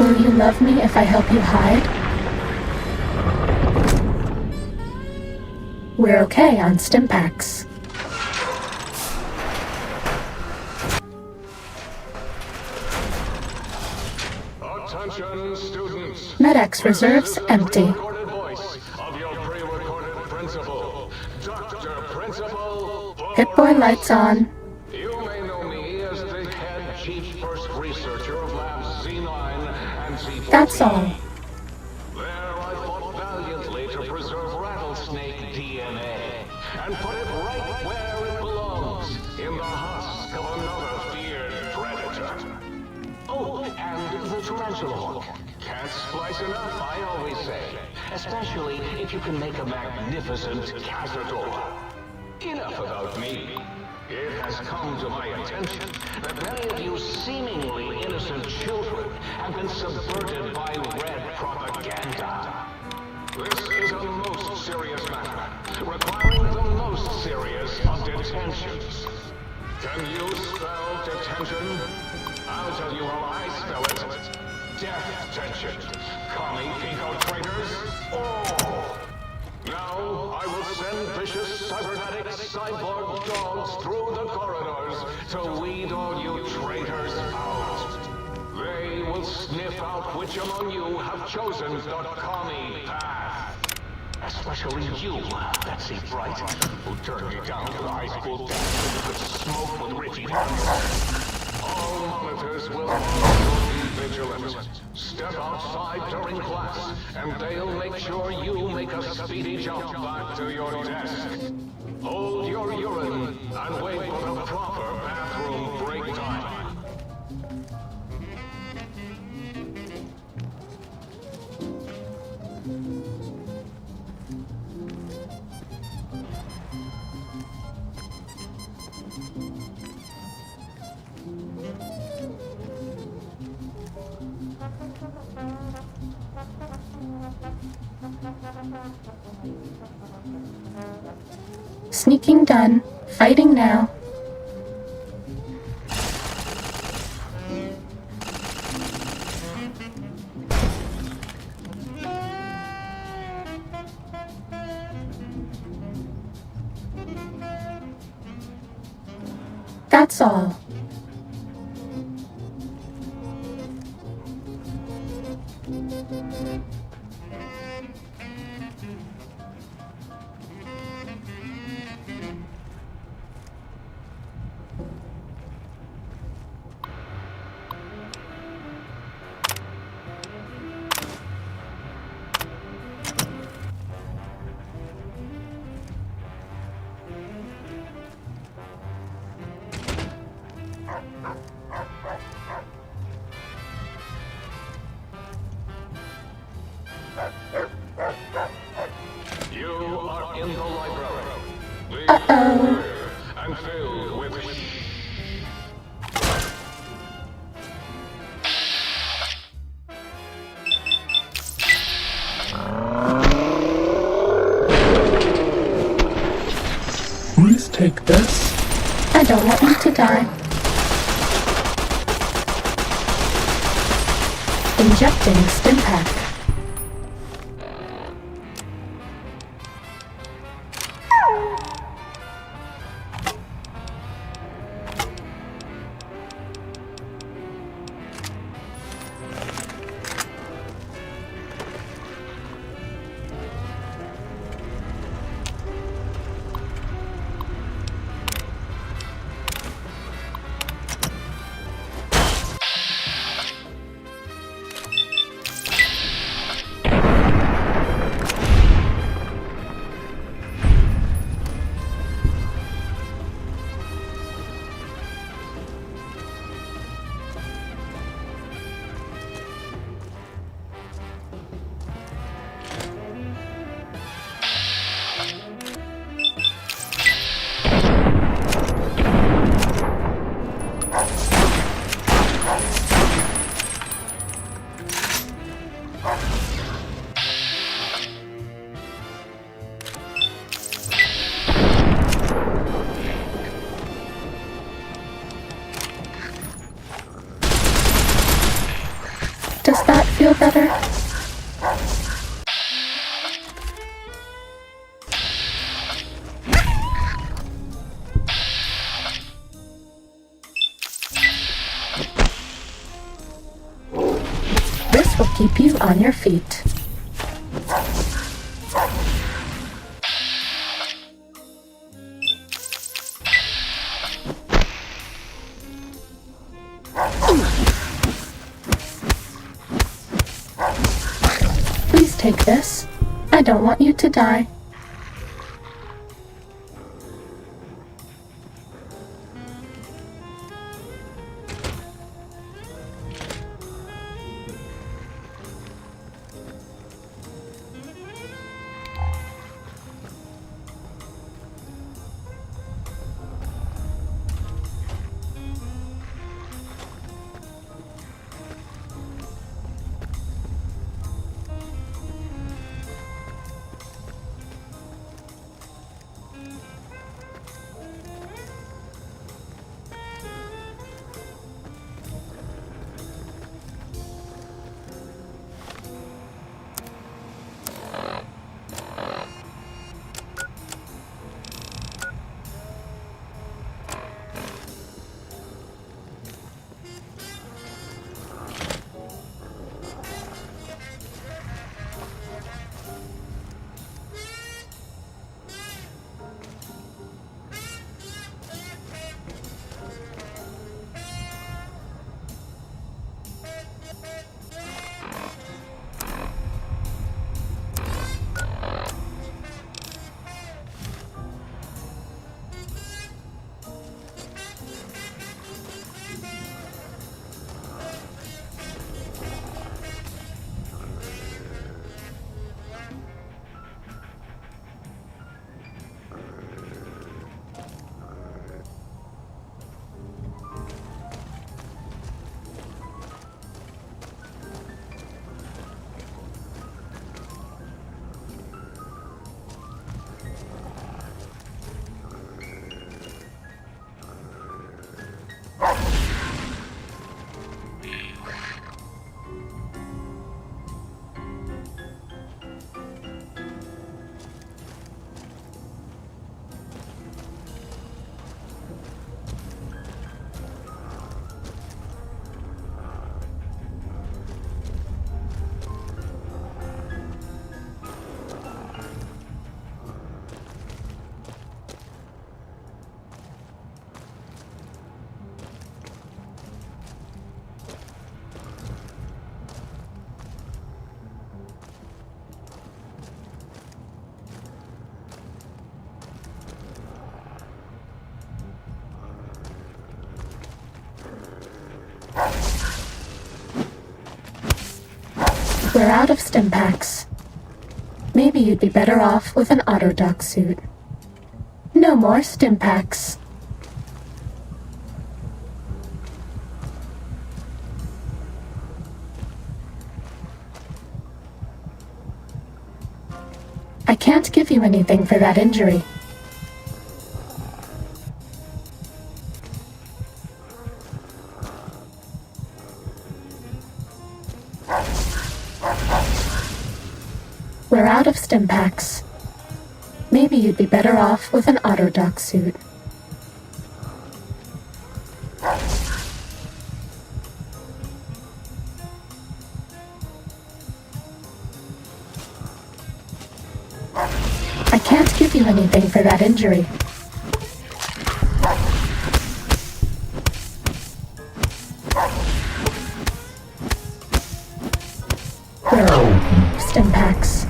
Will you love me if I help you hide? We're okay on Stimpaks. Attention, students. Med-X reserves empty. Recorded voice of your pre-recorded principal, Dr. Principal. Pip-Boy lights on. You may know me as the head chief first researcher of Labs Z9 and Z14. That's all. There I fought valiantly to preserve rattlesnake DNA and put it right where it belongs, in the husk of another feared predator. Oh, and the tarantula hook. Can't splice enough, I always say. Especially if you can make a magnificent cazador. Enough about me. It has come to my attention that many of you seemingly innocent children have been subverted by red propaganda. This is a most serious matter, requiring the most serious of detentions. Can you spell detention? I'll tell you how I spell it. Death tension. Commie Pico traitors. Oh! Now, I will send vicious cybernetic cyborg dogs through the corridors to weed all you traitors out. They will sniff out which among you have chosen the commie path. Especially you, Betsy Bright, who turned me down to the high school dance so you could smoke with Richie Dawson. All monitors will also be vigilant. Step outside during class, and they'll make sure you make a speedy jump back to your desk. Hold your urine and wait for the proper bathroom break time. Sneaking done. Fighting now. That's all. You are in the library. Uh-oh. And filled with Please take this. I don't want you to die. Injecting Stimpak. feel better? This will keep you on your feet. Please take this. I don't want you to die. We're out of stim packs. Maybe you'd be better off with an auto-dock suit. No more stim packs. I can't give you anything for that injury. We're out of stim packs. Maybe you'd be better off with an auto-dock suit. I can't give you anything for that injury. We're out of stim packs.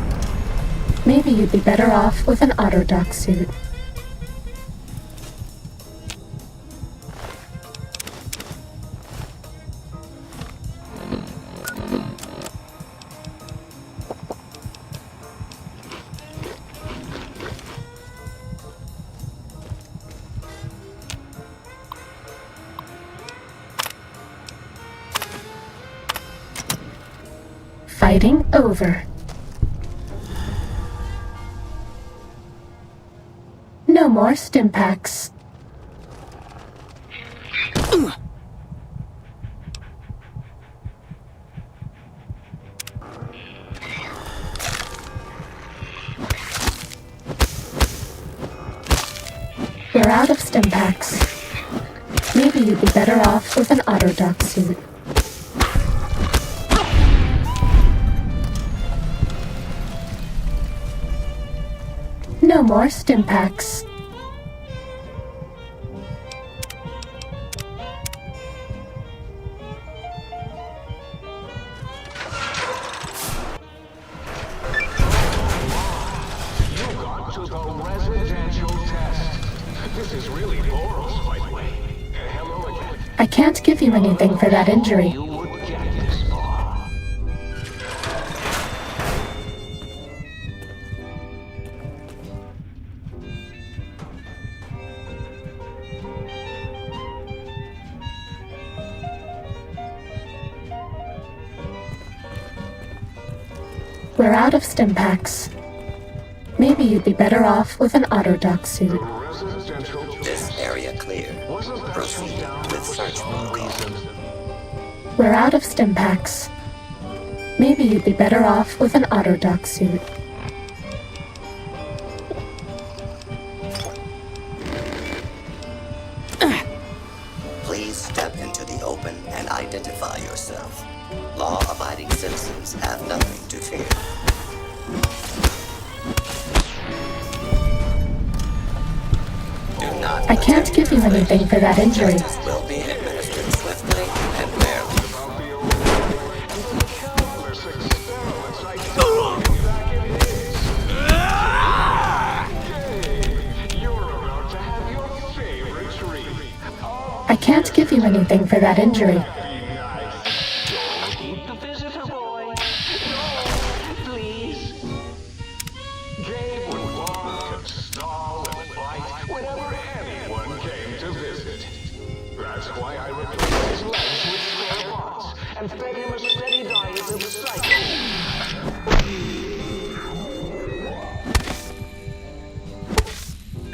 Maybe you'd be better off with an auto-dock suit. Fighting over. No more stim packs. We're out of stim packs. Maybe you'd be better off with an autodoc suit. No more stim packs. To the residential test. This is really Boros, by the way. Hello again. I can't give you anything for that injury. You would get this far. We're out of stim packs. Maybe you'd be better off with an autodoc suit. This area clear. Proceed with search protocol. We're out of stim packs. Maybe you'd be better off with an autodoc suit. Please step into the open and identify yourself. Law-abiding citizens have nothing to fear. Do not I can't attempt give to you flee. anything for that injury. Justice will be administered swiftly and fairly. I can't give you anything for that injury. Keep the visitor, boy. No, please. Gabe would walk and stall and fight whenever anyone came to visit. That's why I replaced his legs with spare parts and fed him a steady diet of cycle.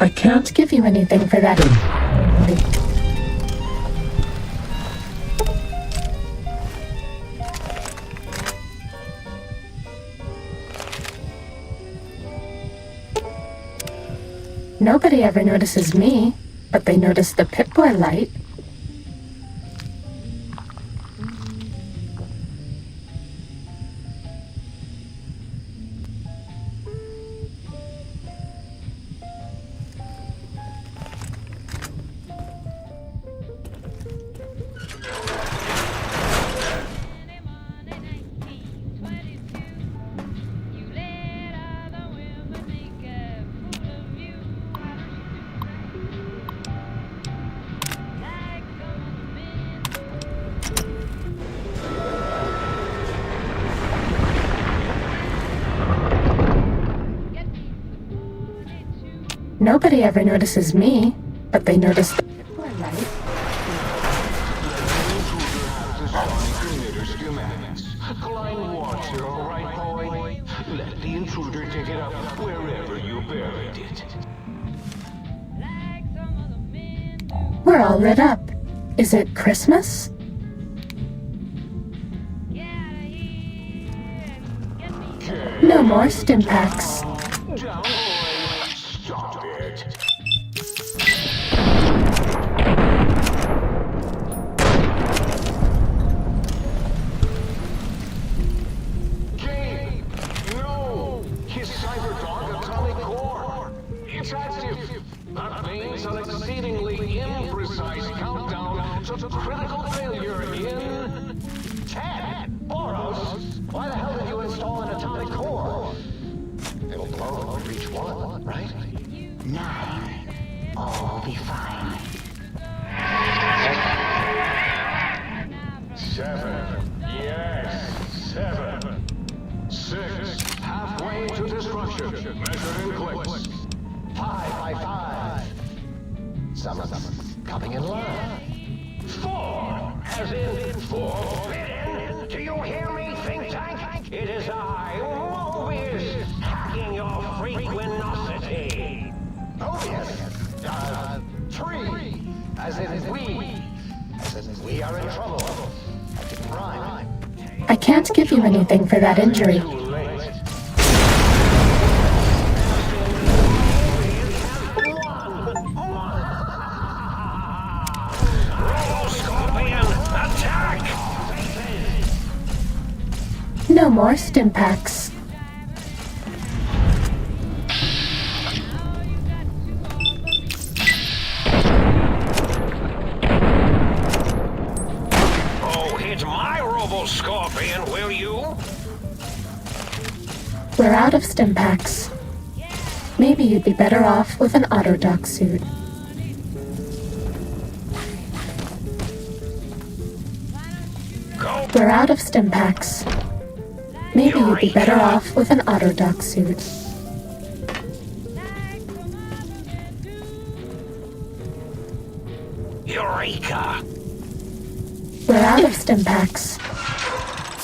I can't Give you anything for that injury. Nobody ever notices me, but they notice the Pip-Boy light. Nobody ever notices me, but they notice the Pip-Boy light. Climb water, all right, boy? Let the intruder dig it up wherever you buried it. We're all lit up. Is it Christmas? No more stim packs. Down, boy. Stop it. Gabe! No! His Cyberdog atomic core! It's active! That means an exceedingly imprecise countdown to critical failure in... 10! Boros! Why the hell did you install an atomic core? It'll blow over each one, right? 9. All will be fine. 7. Yes, 7. 6. Halfway to destruction. Measured in clicks. 5 by 5. Someone's coming in line. 4. As in forbidden. Do you hear me, think tank? It is I, Mobius, hacking your freaquinosity. Mobius? 3. As in we. As in we are in trouble. That didn't rhyme. I can't give you anything for that injury. Too late. 1. No more stim packs. Oh, hit my Robo-Scorpion, will you? We're out of stim packs. Maybe you'd be better off with an Autodoc suit. Go. We're out of stim packs. Maybe you'd be better off with an Autodoc suit. Eureka! We're out of stim packs.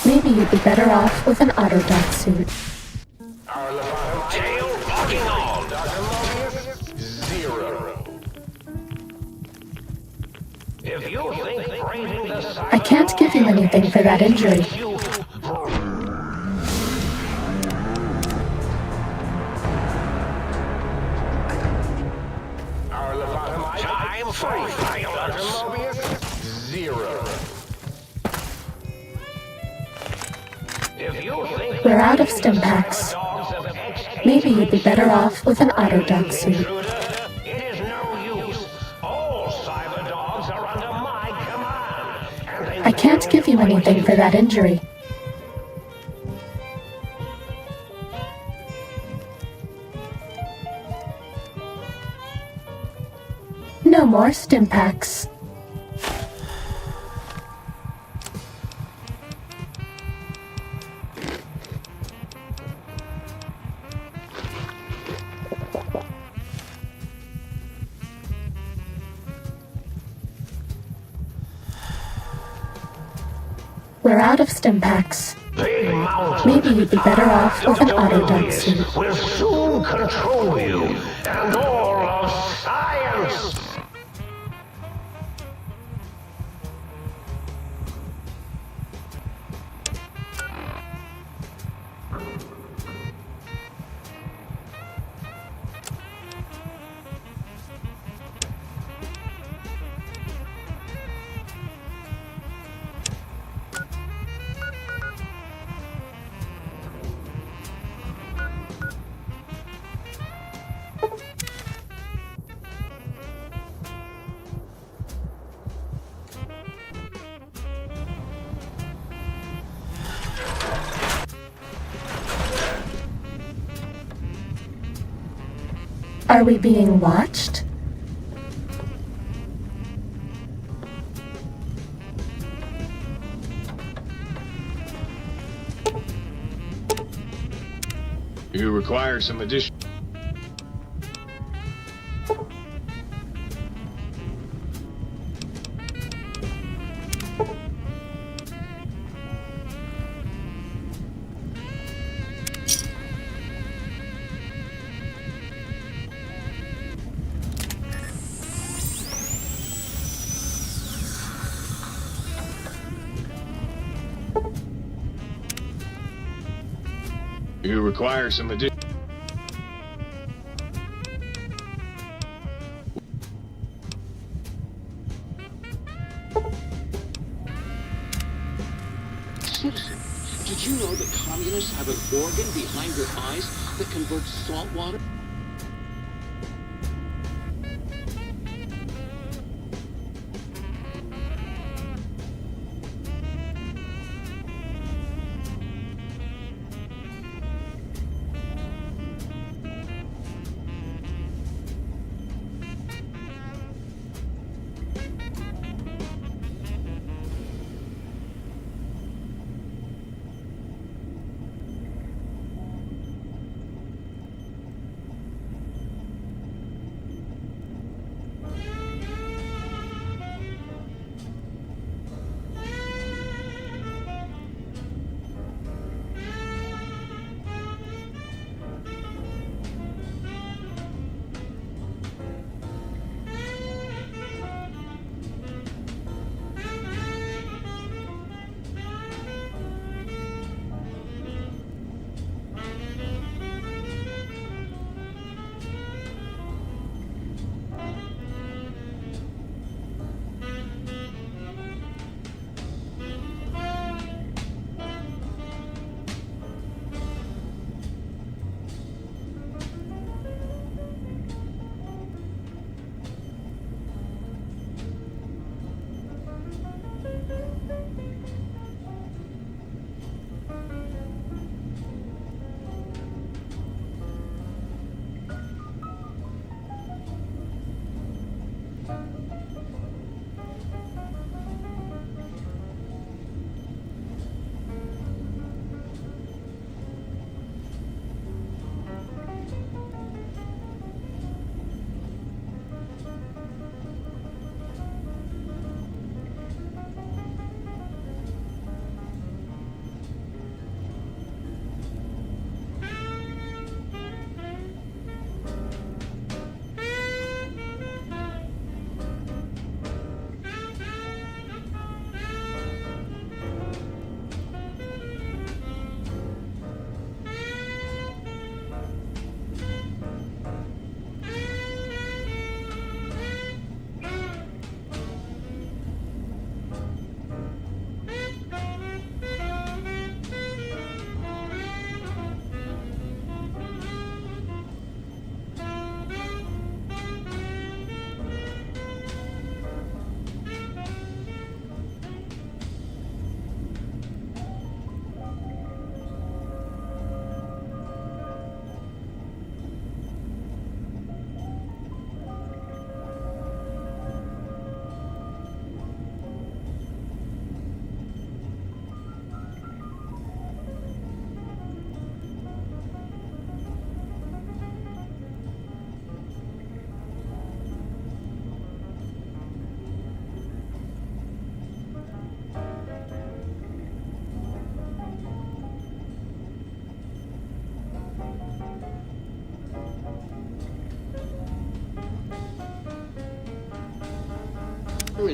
Maybe you'd be better off with an Autodoc suit. Tail locking on. Dr. Mobius, 0. If you think braving the I can't give you anything for that injury. Time for violence. Dr. Mobius, 0. If you think We're out of stim packs. Maybe you'd be better off with an Autodoc suit. it is no use. All cyber dogs are under my command. And I can't give you anything for that injury. No more stim packs. We're out of stim packs. Big mountain, Maybe you'd be better off with an Autodoc suit. will soon control you and all of science. Are we being watched? You require some addition. You require some addition. Citizen, did you know that communists have an organ behind their eyes that converts salt water?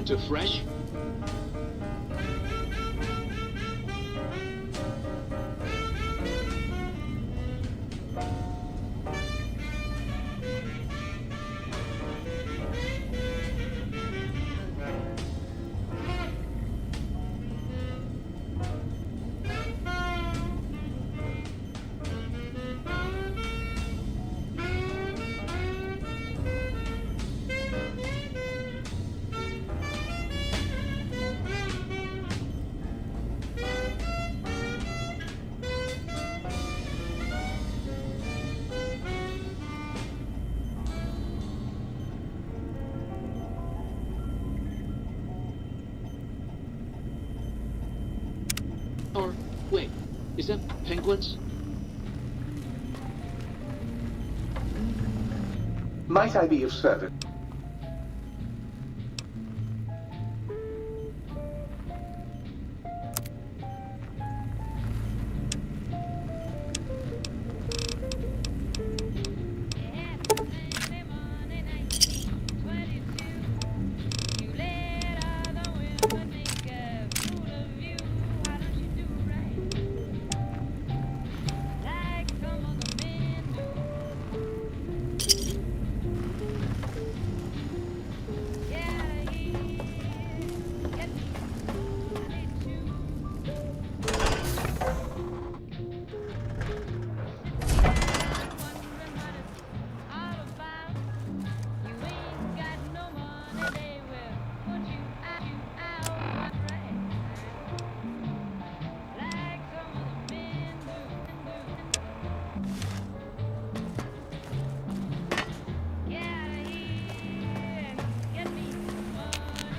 into fresh? Or, wait, is that penguins? Might I be of service?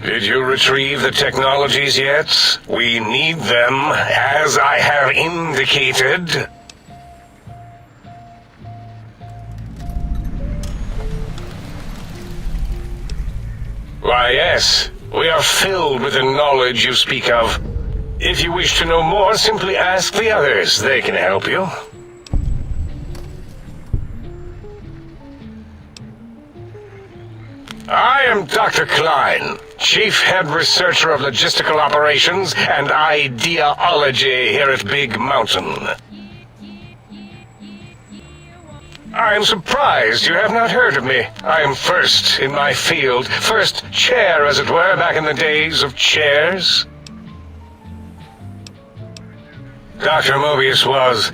Did you retrieve the technologies yet? We need them, as I have indicated. Why, yes. We are filled with the knowledge you speak of. If you wish to know more, simply ask the others. They can help you. I am Dr. Klein, Chief Head Researcher of Logistical Operations and Ideology here at Big Mountain. I am surprised you have not heard of me. I am first in my field, first chair, as it were, back in the days of chairs. Dr. Mobius was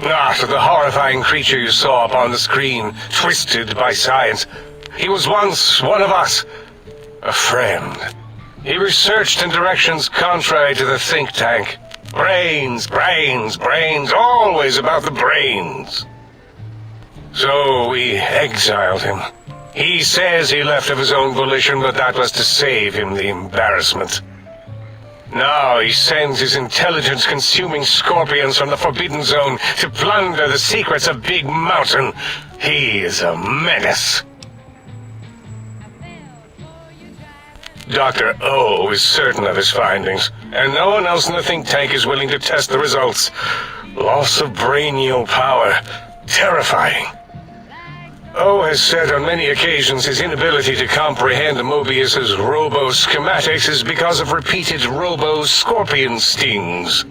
not the horrifying creature you saw upon the screen, twisted by science. He was once one of us, a friend. He researched in directions contrary to the think tank. Brains, brains, brains, always about the brains. So we exiled him. He says he left of his own volition, but that was to save him the embarrassment. Now he sends his intelligence-consuming scorpions from the Forbidden Zone to plunder the secrets of Big Mountain. He is a menace. Dr. O is certain of his findings, and no one else in the think tank is willing to test the results. Loss of brainial power. Terrifying. O has said on many occasions his inability to comprehend Mobius's robo-schematics is because of repeated robo-scorpion stings.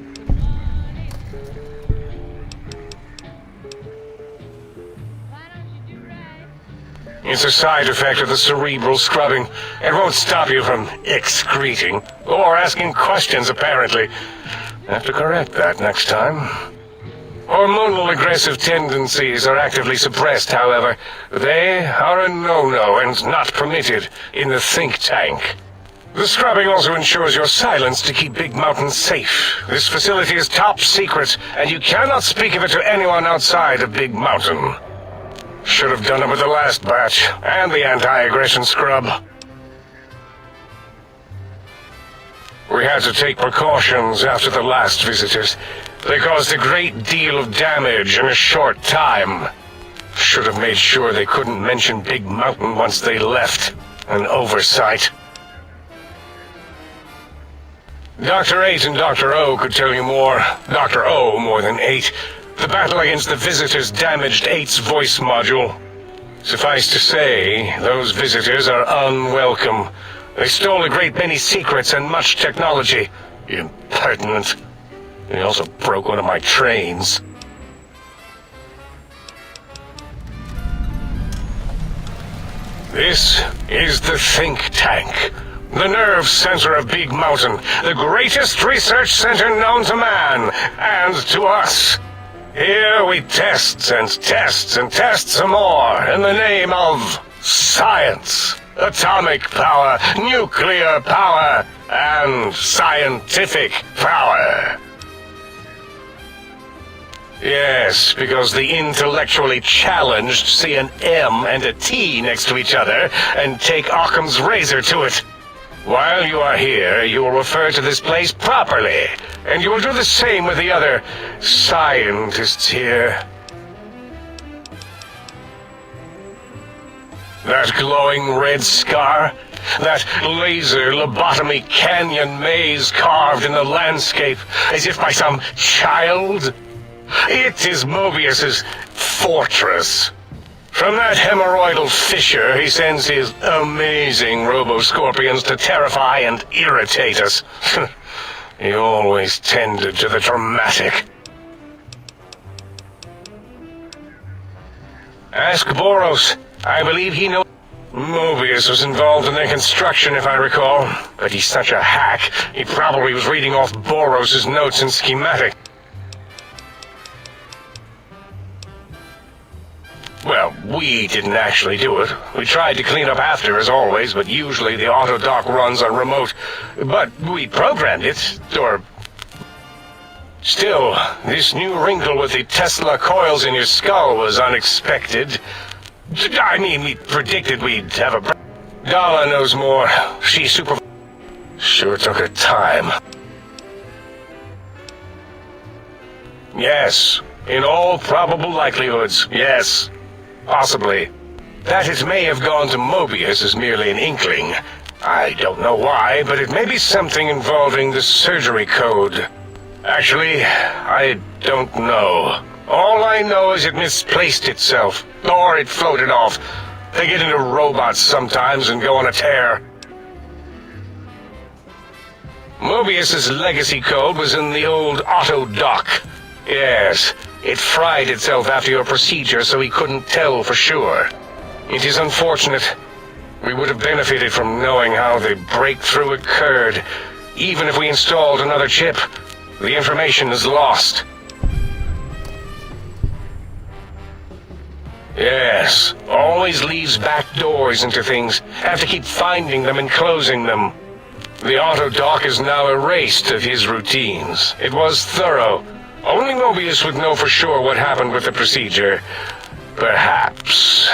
It's a side effect of the cerebral scrubbing. It won't stop you from excreting, or asking questions, apparently. Have to correct that next time. Hormonal aggressive tendencies are actively suppressed, however. They are a no-no and not permitted in the think tank. The scrubbing also ensures your silence to keep Big Mountain safe. This facility is top secret, and you cannot speak of it to anyone outside of Big Mountain. Should have done it with the last batch, and the anti-aggression scrub. We had to take precautions after the last visitors. They caused a great deal of damage in a short time. Should have made sure they couldn't mention Big Mountain once they left. An oversight. Dr. 8 and Dr. O could tell you more. Dr. O more than 8. The battle against the visitors damaged 8's voice module. Suffice to say, those visitors are unwelcome. They stole a great many secrets and much technology. Impertinent. They also broke one of my trains. This is the think tank. The nerve center of Big Mountain. The greatest research center known to man and to us. Here we test and test and test some more in the name of science. Atomic power, nuclear power, and scientific power. Yes, because the intellectually challenged see an M and a T next to each other and take Occam's razor to it. While you are here, you will refer to this place properly, and you will do the same with the other scientists here. That glowing red scar? That laser lobotomy canyon maze carved in the landscape as if by some child? It is Mobius's fortress. From that hemorrhoidal fissure, he sends his amazing robo-scorpions to terrify and irritate us. He always tended to the dramatic. Ask Boros. I believe he knows. Mobius was involved in their construction, if I recall. But he's such a hack, he probably was reading off Boros' notes and schematic. Well, we didn't actually do it. We tried to clean up after, as always, but usually the auto dock runs on remote. But we programmed it, or... Still, this new wrinkle with the Tesla coils in your skull was unexpected. I mean, we predicted we'd have a... Dala knows more. She Sure took her time. Yes, in all probable likelihoods, yes. Possibly. That it may have gone to Mobius is merely an inkling. I don't know why, but it may be something involving the surgery code. Actually, I don't know. All I know is it misplaced itself, or it floated off. They get into robots sometimes and go on a tear. Mobius's legacy code was in the old auto dock. Yes, it fried itself after your procedure, so he couldn't tell for sure. It is unfortunate. We would have benefited from knowing how the breakthrough occurred. Even if we installed another chip, the information is lost. Yes, always leaves back doors into things. Have to keep finding them and closing them. The auto dock is now erased of his routines. It was thorough. Only Mobius would know for sure what happened with the procedure. Perhaps.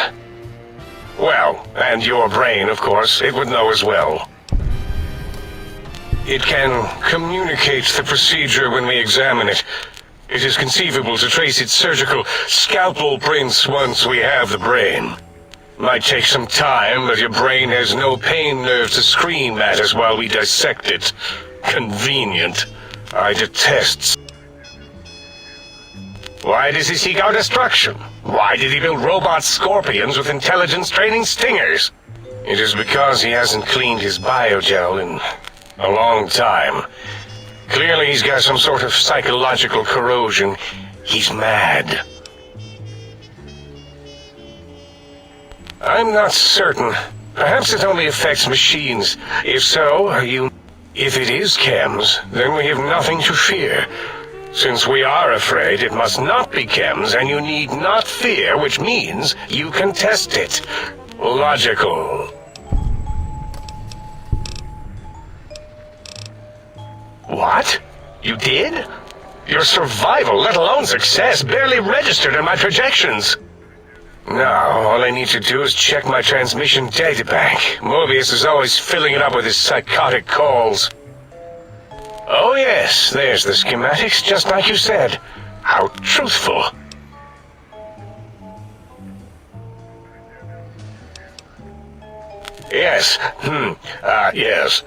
Well, and your brain, of course, it would know as well. It can communicate the procedure when we examine it. It is conceivable to trace its surgical scalpel prints once we have the brain. Might take some time, but your brain has no pain nerve to scream at us while we dissect it. Convenient. I detest. Why does he seek our destruction? Why did he build robot scorpions with intelligence training stingers? It is because he hasn't cleaned his biogel in a long time. Clearly he's got some sort of psychological corrosion. He's mad. I'm not certain. Perhaps it only affects machines. If so, If it is chems, then we have nothing to fear. Since we are afraid, it must not be chems, and you need not fear, which means you can test it. Logical. What? You did? Your survival, let alone success, barely registered in my projections. Now, all I need to do is check my transmission databank. Mobius is always filling it up with his psychotic calls. Oh yes, there's the schematics, just like you said. How truthful. Yes, yes.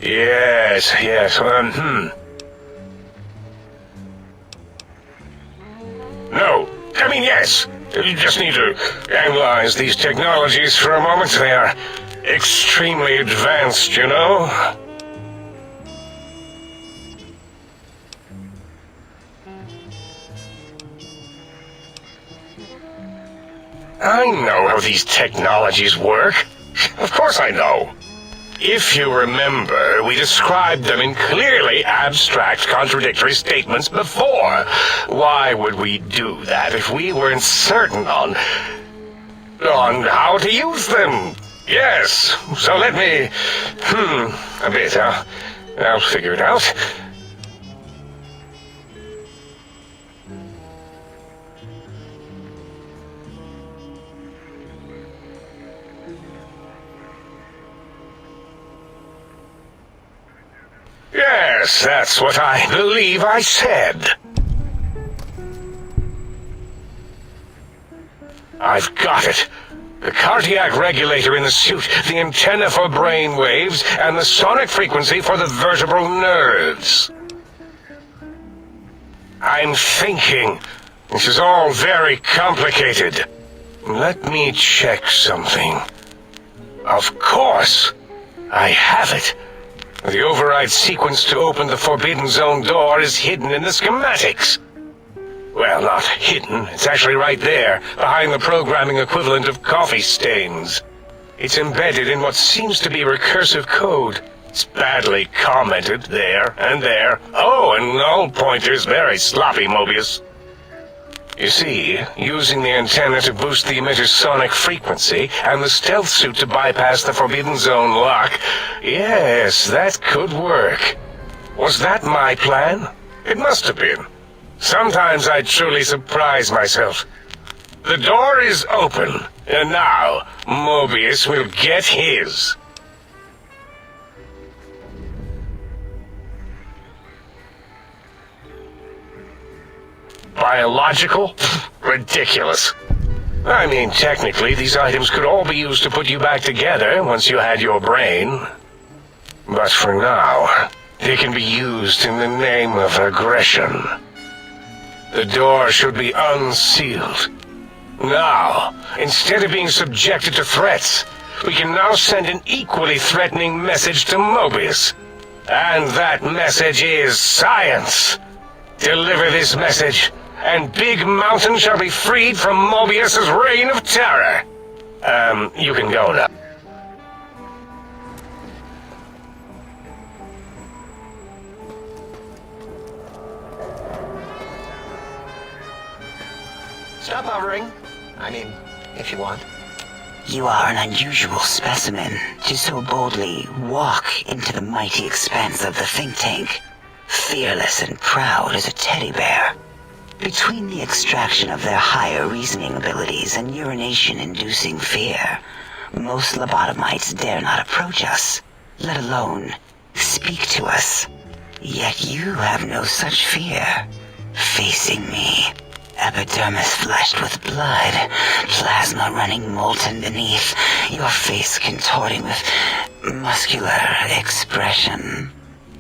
Yes, No, I mean yes. You just need to analyze these technologies for a moment. They are extremely advanced, you know? I know how these technologies work. Of course I know. If you remember, we described them in clearly abstract, contradictory statements before. Why would we do that if we weren't certain on how to use them? Yes, so let me... a bit, I'll figure it out. Yes, that's what I believe I said. I've got it. The cardiac regulator in the suit, the antenna for brain waves, and the sonic frequency for the vertebral nerves. I'm thinking. This is all very complicated. Let me check something. Of course, I have it. The override sequence to open the Forbidden Zone door is hidden in the schematics. Well, not hidden. It's actually right there, behind the programming equivalent of coffee stains. It's embedded in what seems to be recursive code. It's badly commented there and there. Oh, and null pointers very sloppy, Mobius. You see, using the antenna to boost the emitter's sonic frequency, and the stealth suit to bypass the Forbidden Zone lock, yes, that could work. Was that my plan? It must have been. Sometimes I truly surprise myself. The door is open, and now Mobius will get his. Biological? Ridiculous. I mean, technically, these items could all be used to put you back together once you had your brain. But for now, they can be used in the name of aggression. The door should be unsealed. Now, instead of being subjected to threats, we can now send an equally threatening message to Mobius. And that message is science. Deliver this message, and Big Mountain shall be freed from Mobius's reign of terror. You can go now. Stop hovering. I mean, if you want. You are an unusual specimen to so boldly walk into the mighty expanse of the think tank, fearless and proud as a teddy bear. Between the extraction of their higher reasoning abilities and urination-inducing fear, most lobotomites dare not approach us, let alone speak to us. Yet you have no such fear. Facing me, epidermis flushed with blood, plasma running molten beneath, your face contorting with muscular expression.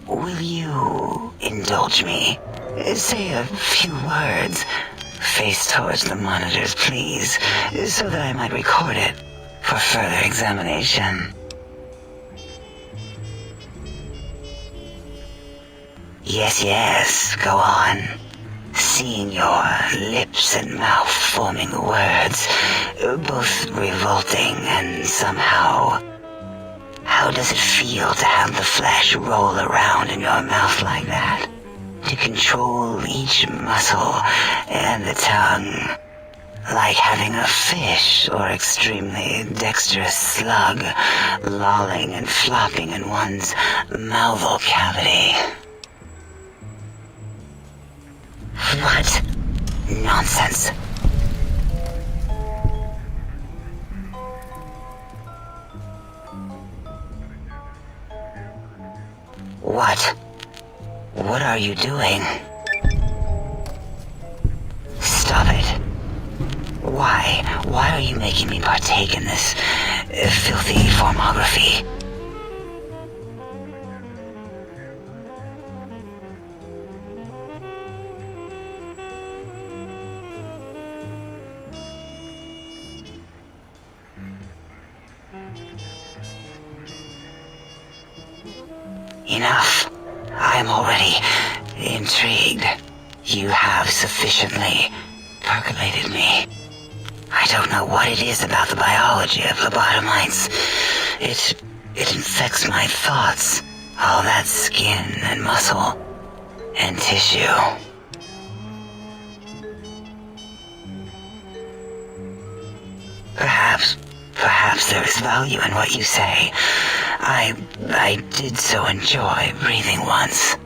Will you indulge me? Say a few words. Face towards the monitors, please, so that I might record it for further examination. Yes, go on. Seeing your lips and mouth forming the words, both revolting and somehow... How does it feel to have the flesh roll around in your mouth like that? To control each muscle and the tongue, like having a fish or extremely dexterous slug lolling and flopping in one's mouthal cavity. What nonsense. What are you doing? Stop it. Why are you making me partake in this filthy formography? Enough. I am already intrigued. You have sufficiently percolated me. I don't know what it is about the biology of lobotomites. It infects my thoughts. All that skin and muscle and tissue. Perhaps there is value in what you say. I did so enjoy breathing once,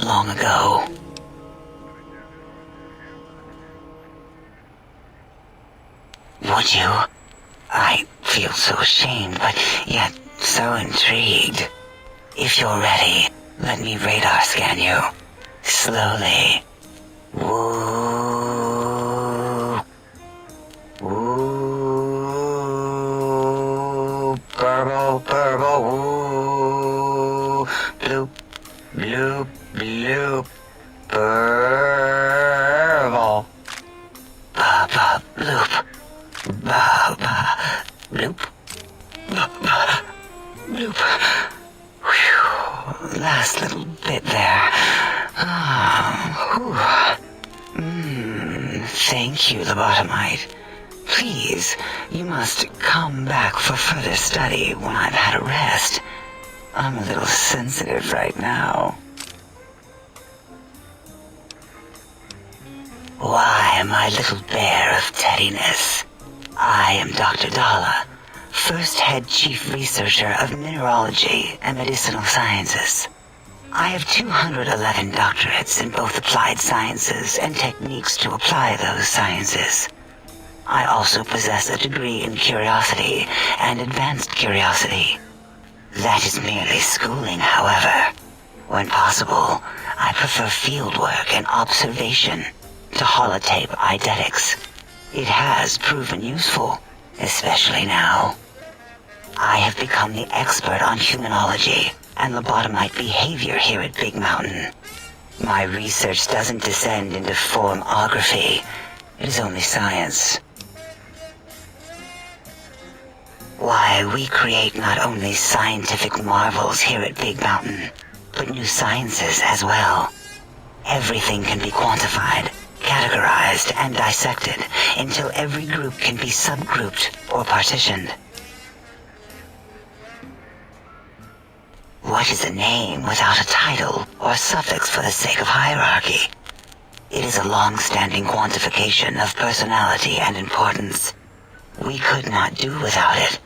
long ago. Would you? I feel so ashamed, but yet so intrigued. If you're ready, let me radar scan you. Slowly. Woo. Woo. Purple, purple, woo. Bloop, bloop, bloop. Purple. Ba, bloop. Ba, bloop. Ba, bloop. Whew. Last little bit there. Thank you, lobotomite. Please, you must come back for further study when I've had a rest. I'm a little sensitive right now. Why, my little bear of teddiness. I am Dr. Dalla, first head chief researcher of mineralogy and medicinal sciences. I have 211 doctorates in both applied sciences and techniques to apply those sciences. I also possess a degree in curiosity and advanced curiosity. That is merely schooling, however. When possible, I prefer fieldwork and observation to holotape eidetics. It has proven useful, especially now. I have become the expert on humanology and lobotomite behavior here at Big Mountain. My research doesn't descend into formography. It is only science. Why, we create not only scientific marvels here at Big Mountain, but new sciences as well. Everything can be quantified, categorized, and dissected until every group can be subgrouped or partitioned. What is a name without a title or suffix for the sake of hierarchy? It is a long-standing quantification of personality and importance. We could not do without it.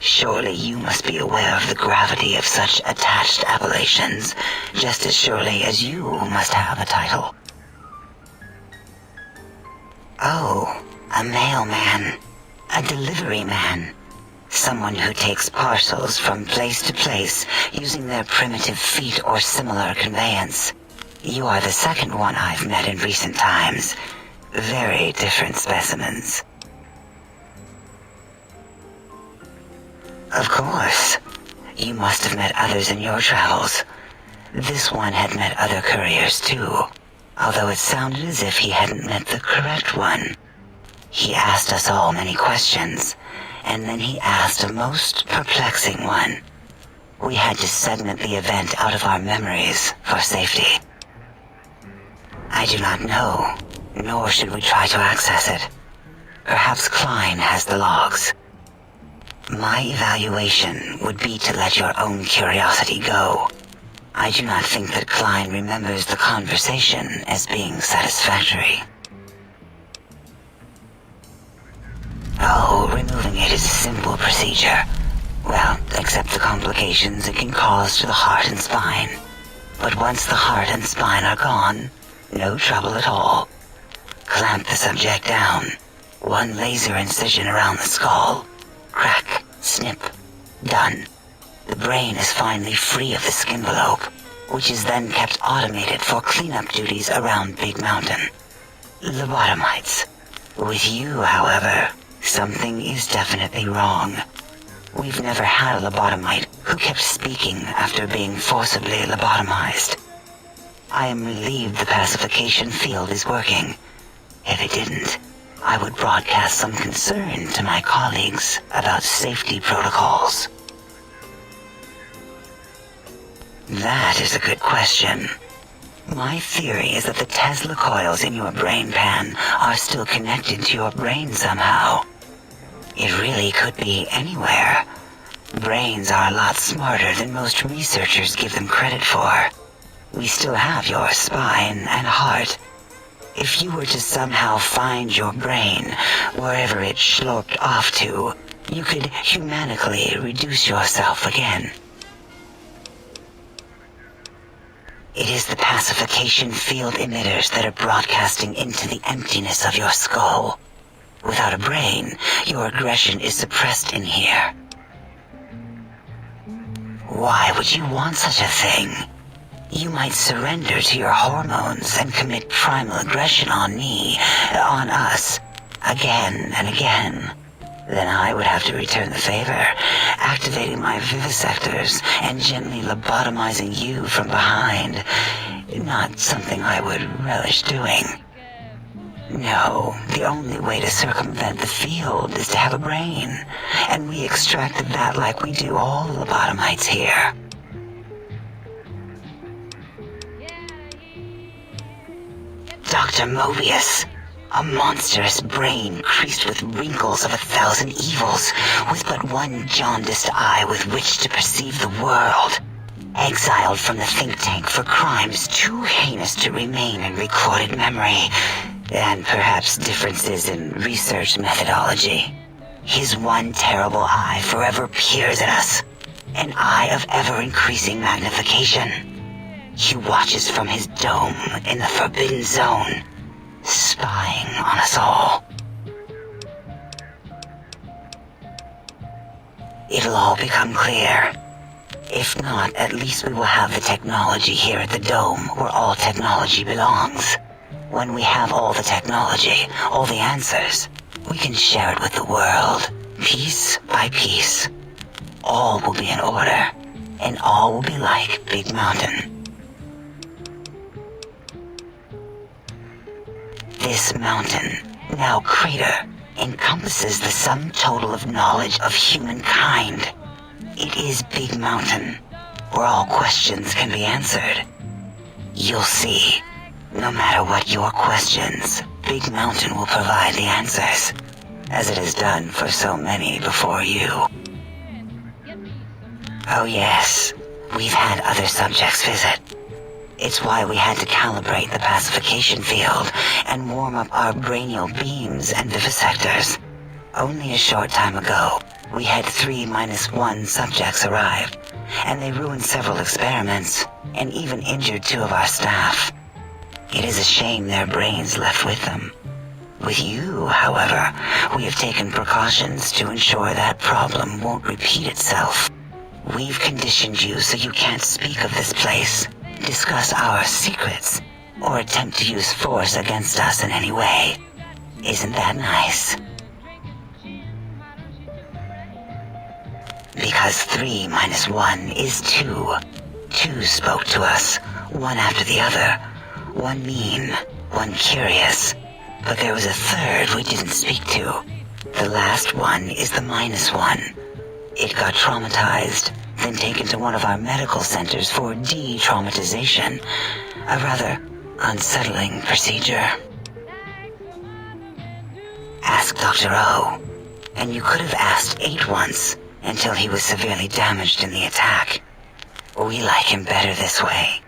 Surely you must be aware of the gravity of such attached appellations, just as surely as you must have a title. Oh, a mailman. A delivery man. Someone who takes parcels from place to place using their primitive feet or similar conveyance. You are the second one I've met in recent times. Very different specimens. Of course. You must have met others in your travels. This one had met other couriers too, although it sounded as if he hadn't met the correct one. He asked us all many questions, and then he asked a most perplexing one. We had to segment the event out of our memories for safety. I do not know, nor should we try to access it. Perhaps Klein has the logs. My evaluation would be to let your own curiosity go. I do not think that Klein remembers the conversation as being satisfactory. Oh, removing it is a simple procedure. Well, except the complications it can cause to the heart and spine. But once the heart and spine are gone, no trouble at all. Clamp the subject down. One laser incision around the skull. Crack, snip, done. The brain is finally free of the skin envelope, which is then kept automated for cleanup duties around Big Mountain. Lobotomites. With you, however, something is definitely wrong. We've never had a lobotomite who kept speaking after being forcibly lobotomized. I am relieved the pacification field is working. If it didn't, I would broadcast some concern to my colleagues about safety protocols. That is a good question. My theory is that the Tesla coils in your brain pan are still connected to your brain somehow. It really could be anywhere. Brains are a lot smarter than most researchers give them credit for. We still have your spine and heart. If you were to somehow find your brain, wherever it sloped off to, you could humanically reduce yourself again. It is the pacification field emitters that are broadcasting into the emptiness of your skull. Without a brain, your aggression is suppressed in here. Why would you want such a thing? You might surrender to your hormones and commit primal aggression on me, on us, again and again. Then I would have to return the favor, activating my vivisectors and gently lobotomizing you from behind. Not something I would relish doing. No, the only way to circumvent the field is to have a brain, and we extracted that like we do all the lobotomites here. Dr. Mobius, a monstrous brain creased with wrinkles of 1,000 evils, with but one jaundiced eye with which to perceive the world. Exiled from the think tank for crimes too heinous to remain in recorded memory, and perhaps differences in research methodology. His one terrible eye forever peers at us, an eye of ever-increasing magnification. He watches from his dome in the Forbidden Zone, spying on us all. It'll all become clear. If not, at least we will have the technology here at the Dome, where all technology belongs. When we have all the technology, all the answers, we can share it with the world, piece by piece. All will be in order, and all will be like Big Mountain. This mountain, now crater, encompasses the sum total of knowledge of humankind. It is Big Mountain, where all questions can be answered. You'll see, no matter what your questions, Big Mountain will provide the answers, as it has done for so many before you. Oh yes, we've had other subjects visit. It's why we had to calibrate the pacification field and warm up our brainial beams and vivisectors. Only a short time ago, we had 3-1 subjects arrive, and they ruined several experiments, and even injured 2 of our staff. It is a shame their brains left with them. With you, however, we have taken precautions to ensure that problem won't repeat itself. We've conditioned you so you can't speak of this place, discuss our secrets, or attempt to use force against us in any way. Isn't that nice? Because 3-1 is 2. 2 spoke to us, one after the other. One mean, one curious. But there was a third we didn't speak to. The last one is the -1. It got traumatized, then taken to one of our medical centers for de-traumatization. A rather unsettling procedure. Ask Dr. O. And you could have asked 8 once, until he was severely damaged in the attack. We like him better this way.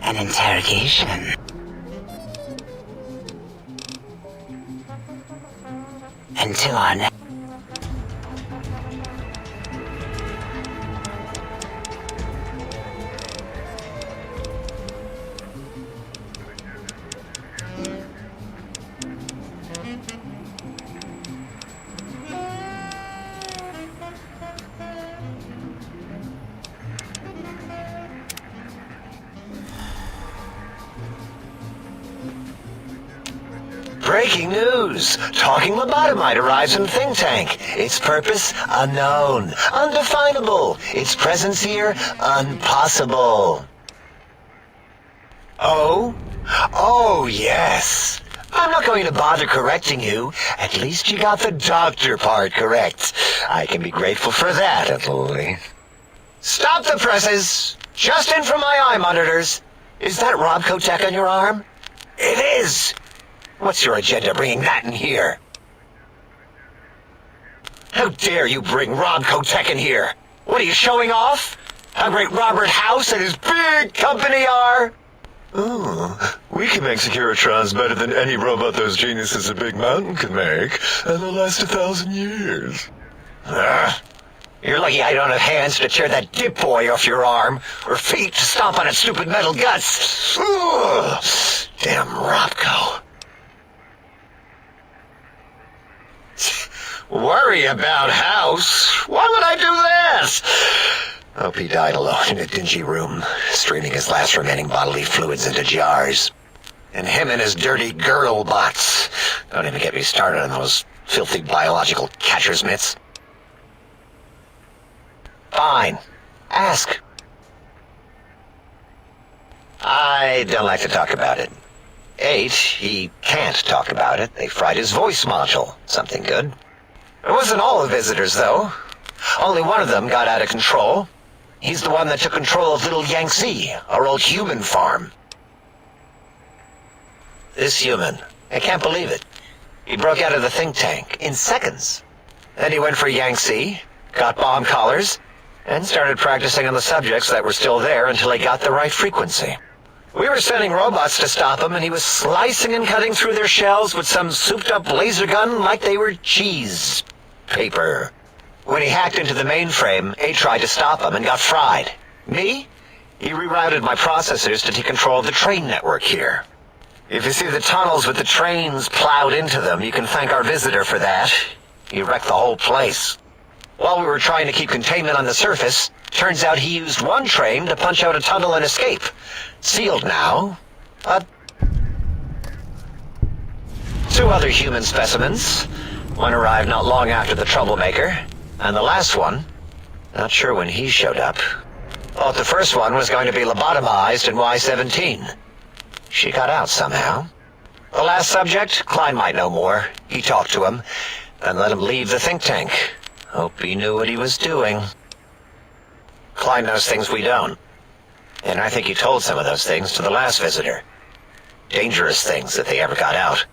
An interrogation. Until our next... Breaking news! Talking lobotomite arrives in think tank. Its purpose, unknown. Undefinable. Its presence here, impossible. Oh? Oh, yes. I'm not going to bother correcting you. At least you got the doctor part correct. I can be grateful for that, at least. Stop the presses! Just in from my eye monitors. Is that Robco Tech on your arm? It is! What's your agenda bringing that in here? How dare you bring Robco Tech in here? What are you showing off? How great Robert House and his big company are? Ooh, we can make Securitrons better than any robot those geniuses at Big Mountain can make, and they'll last 1,000 years. You're lucky I don't have hands to tear that dip boy off your arm, or feet to stomp on its stupid metal guts. Ugh. Damn Robco. Worry about House? Why would I do that? Hope he died alone in a dingy room, streaming his last remaining bodily fluids into jars. And him and his dirty girl bots. Don't even get me started on those filthy biological catcher's mitts. Fine. Ask. I don't like to talk about it. 8, he can't talk about it. They fried his voice module. Something good. It wasn't all the visitors, though. Only one of them got out of control. He's the one that took control of Little Yangtze, our old human farm. This human, I can't believe it. He broke out of the think tank in seconds. Then he went for Yangtze, got bomb collars, and started practicing on the subjects that were still there until he got the right frequency. We were sending robots to stop him, and he was slicing and cutting through their shells with some souped-up laser gun like they were cheese paper. When he hacked into the mainframe, A tried to stop him and got fried. Me? He rerouted my processors to take control of the train network here. If you see the tunnels with the trains plowed into them, you can thank our visitor for that. He wrecked the whole place. While we were trying to keep containment on the surface, turns out he used one train to punch out a tunnel and escape. Sealed now. But 2 other human specimens. One arrived not long after the troublemaker. And the last one, not sure when he showed up. Thought the first one was going to be lobotomized in Y-17. She got out somehow. The last subject, Klein might know more. He talked to him, and let him leave the think tank. Hope he knew what he was doing. Klein knows things we don't. And I think he told some of those things to the last visitor. Dangerous things if they ever got out.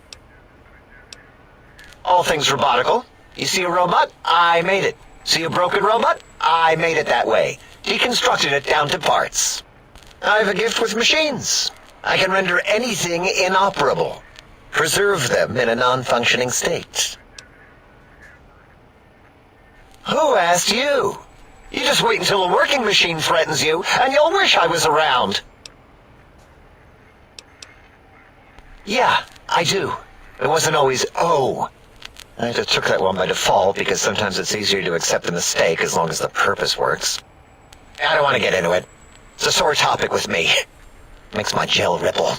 All things robotical. You see a robot? I made it. See a broken robot? I made it that way. Deconstructed it down to parts. I have a gift with machines. I can render anything inoperable. Preserve them in a non-functioning state. Who asked you? You just wait until a working machine threatens you, and you'll wish I was around. Yeah, I do. It wasn't always oh. I just took that one by default because sometimes it's easier to accept the mistake as long as the purpose works. I don't want to get into it. It's a sore topic with me. Makes my gel ripple.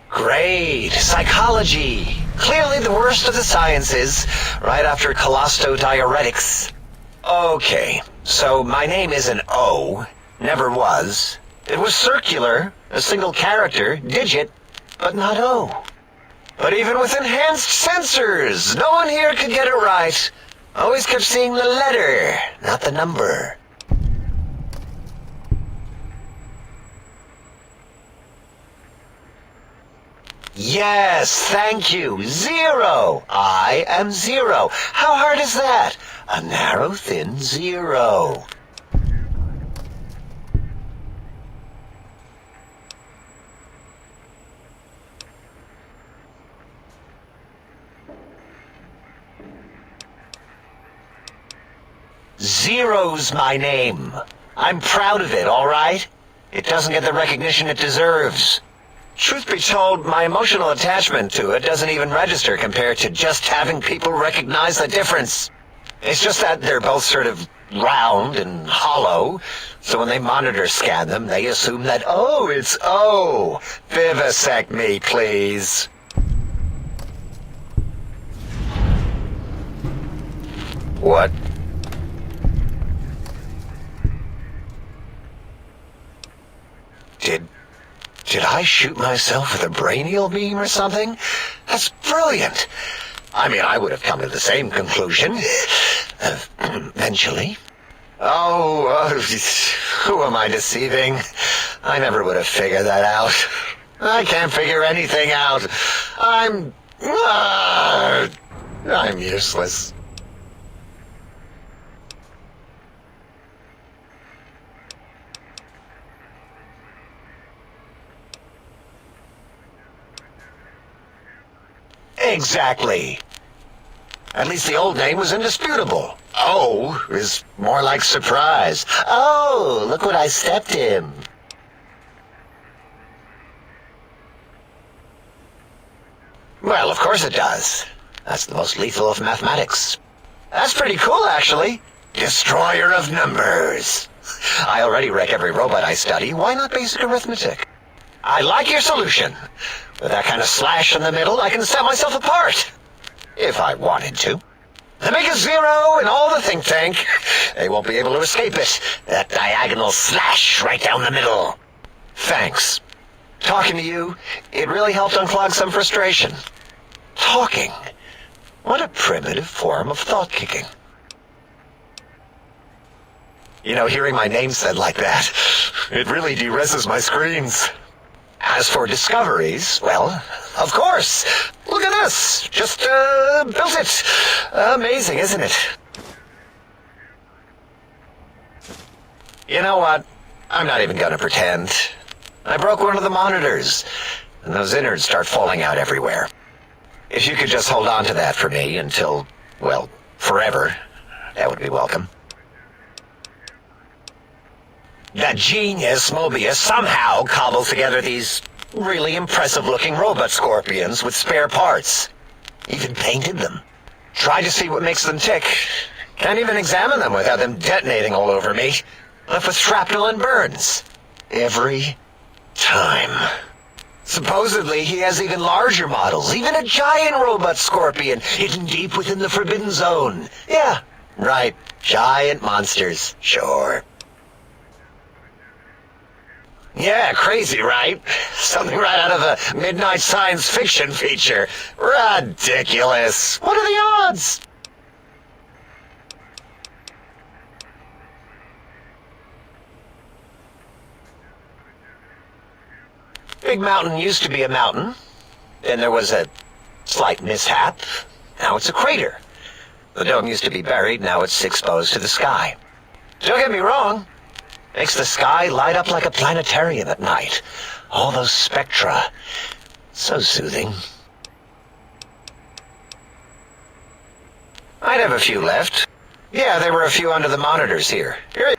Great. Psychology. Clearly the worst of the sciences, right after colostodiuretics. Okay, so my name isn't O. Never was. It was circular, a single character, digit, but not O. But even with enhanced sensors, no one here could get it right. Always kept seeing the letter, not the number. Yes, thank you. 0. I am 0. How hard is that? A narrow, thin 0. Zero's my name. I'm proud of it, all right? It doesn't get the recognition it deserves. Truth be told, my emotional attachment to it doesn't even register compared to just having people recognize the difference. It's just that they're both sort of round and hollow, So when they monitor scan them, they assume that, oh, it's O. Vivisect me, please. What? Did I shoot myself with a brainial beam or something? That's brilliant. I mean, I would have come to the same conclusion. Eventually. Oh, who am I deceiving? I never would have figured that out. I can't figure anything out. I'm useless. Exactly. At least the old name was indisputable. O is more like surprise. Oh, look what I stepped in. Well, of course it does. That's the most lethal of mathematics. That's pretty cool, actually. Destroyer of numbers. I already wreck every robot I study. Why not basic arithmetic? I like your solution. With that kind of slash in the middle, I can set myself apart. If I wanted to. And make a zero in all the think tank. They won't be able to escape it. That diagonal slash right down the middle. Thanks. Talking to you, it really helped unclog some frustration. Talking. What a primitive form of thought kicking. You know, hearing my name said like that, it really de-reses my screens. As for discoveries, well, of course. Look at this. Just, built it. Amazing, isn't it? You know what? I'm not even gonna pretend. I broke one of the monitors, and those innards start falling out everywhere. If you could just hold on to that for me until, well, forever, that would be welcome. That genius Mobius somehow cobbled together these really impressive-looking robot scorpions with spare parts. Even painted them. Tried to see what makes them tick. Can't even examine them without them detonating all over me. Left with shrapnel and burns. Every time. Supposedly, he has even larger models, even a giant robot scorpion hidden deep within the Forbidden Zone. Yeah, right. Giant monsters. Sure. Yeah, crazy, right? Something right out of a midnight science fiction feature. Ridiculous. What are the odds? Big Mountain used to be a mountain. Then there was a slight mishap. Now it's a crater. The dome used to be buried, now it's exposed to the sky. Don't get me wrong. Makes the sky light up like a planetarium at night. All those spectra. So soothing. I'd have a few left. Yeah, there were a few under the monitors here. Here.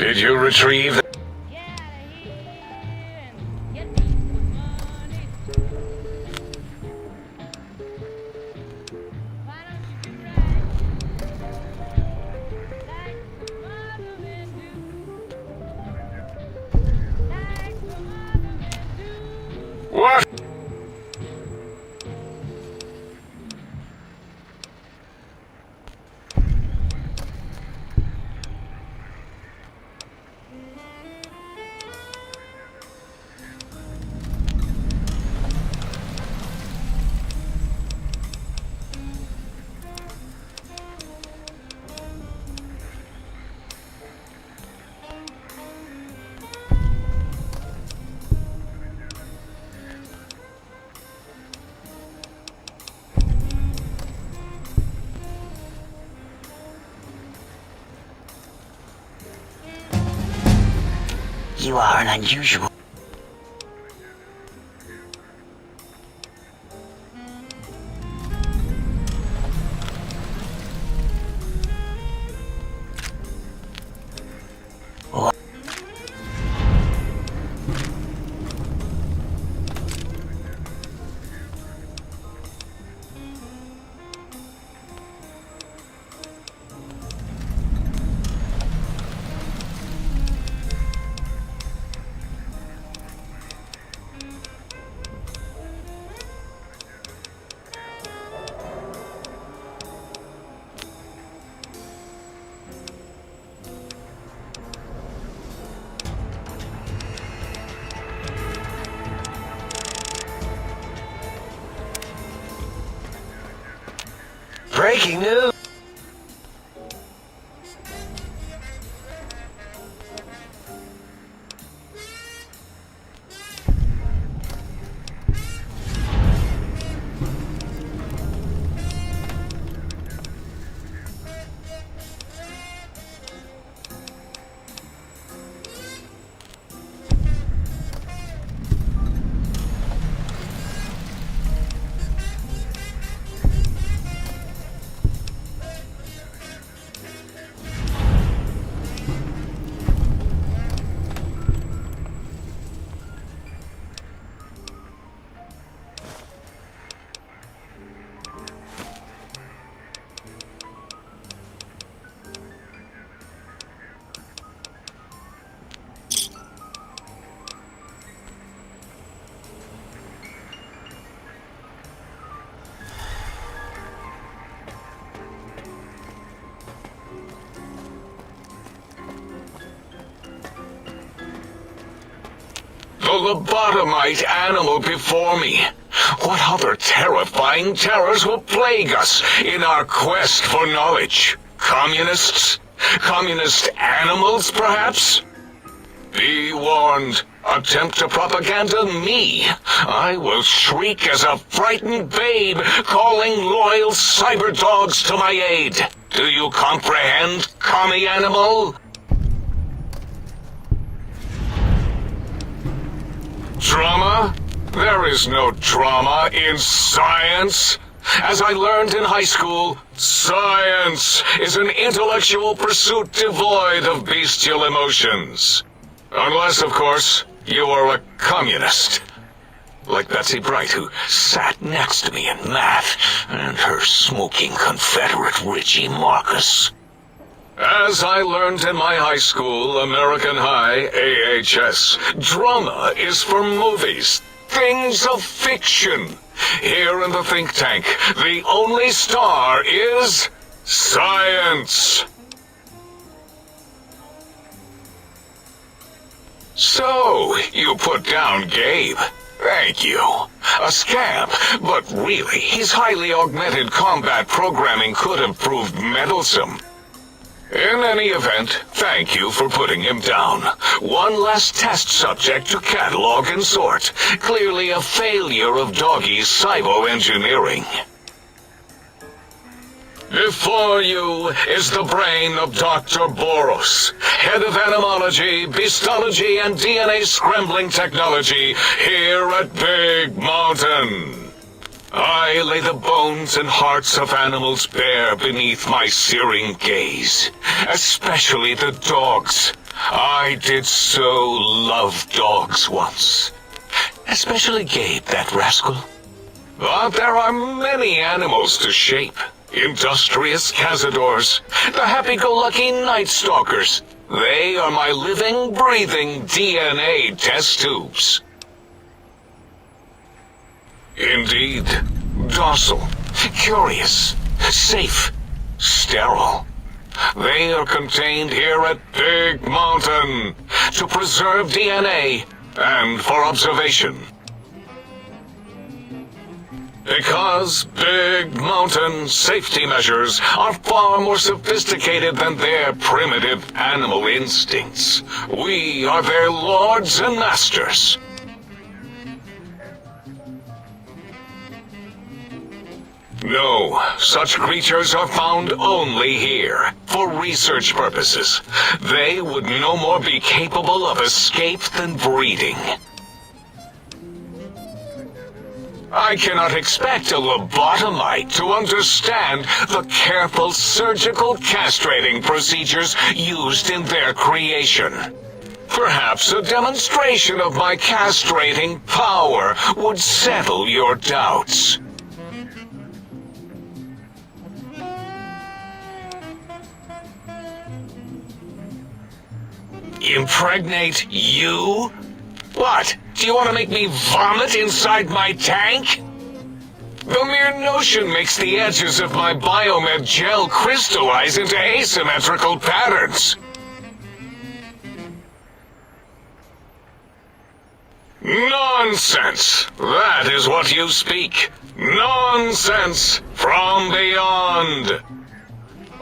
Did you retrieve the... What? You are an unusual... Breaking news! The lobotomite animal before me. What other terrifying terrors will plague us in our quest for knowledge? Communists? Communist animals, perhaps? Be warned. Attempt to propaganda me. I will shriek as a frightened babe, calling loyal cyber dogs to my aid. Do you comprehend, commie animal? Drama? There is no drama in science. As I learned in high school, science is an intellectual pursuit devoid of bestial emotions. Unless, of course, you are a communist. Like Betsy Bright, who sat next to me in math, and her smoking Confederate Richie Marcus. As I learned in my high school, American High, AHS, drama is for movies, things of fiction. Here in the think tank, the only star is science. So, you put down Gabe. Thank you. A scamp, but really, his highly augmented combat programming could have proved meddlesome. In any event, thank you for putting him down. One less test subject to catalog and sort. Clearly a failure of Doggy's cybo-engineering. Before you is the brain of Dr. Boros, head of animology, beastology, and DNA scrambling technology here at Big Mountain. I lay the bones and hearts of animals bare beneath my searing gaze, especially the dogs. I did so love dogs once. Especially Gabe, that rascal. But there are many animals to shape. Industrious cazadors, the happy-go-lucky night stalkers. They are my living, breathing DNA test tubes. Indeed, docile, curious, safe, sterile. They are contained here at Big Mountain to preserve DNA and for observation. Because Big Mountain safety measures are far more sophisticated than their primitive animal instincts. We are their lords and masters. No, such creatures are found only here, for research purposes. They would no more be capable of escape than breeding. I cannot expect a lobotomite to understand the careful surgical castrating procedures used in their creation. Perhaps a demonstration of my castrating power would settle your doubts. Impregnate you? What? Do you want to make me vomit inside my tank? The mere notion makes the edges of my biomed gel crystallize into asymmetrical patterns. Nonsense! That is what you speak. Nonsense from beyond.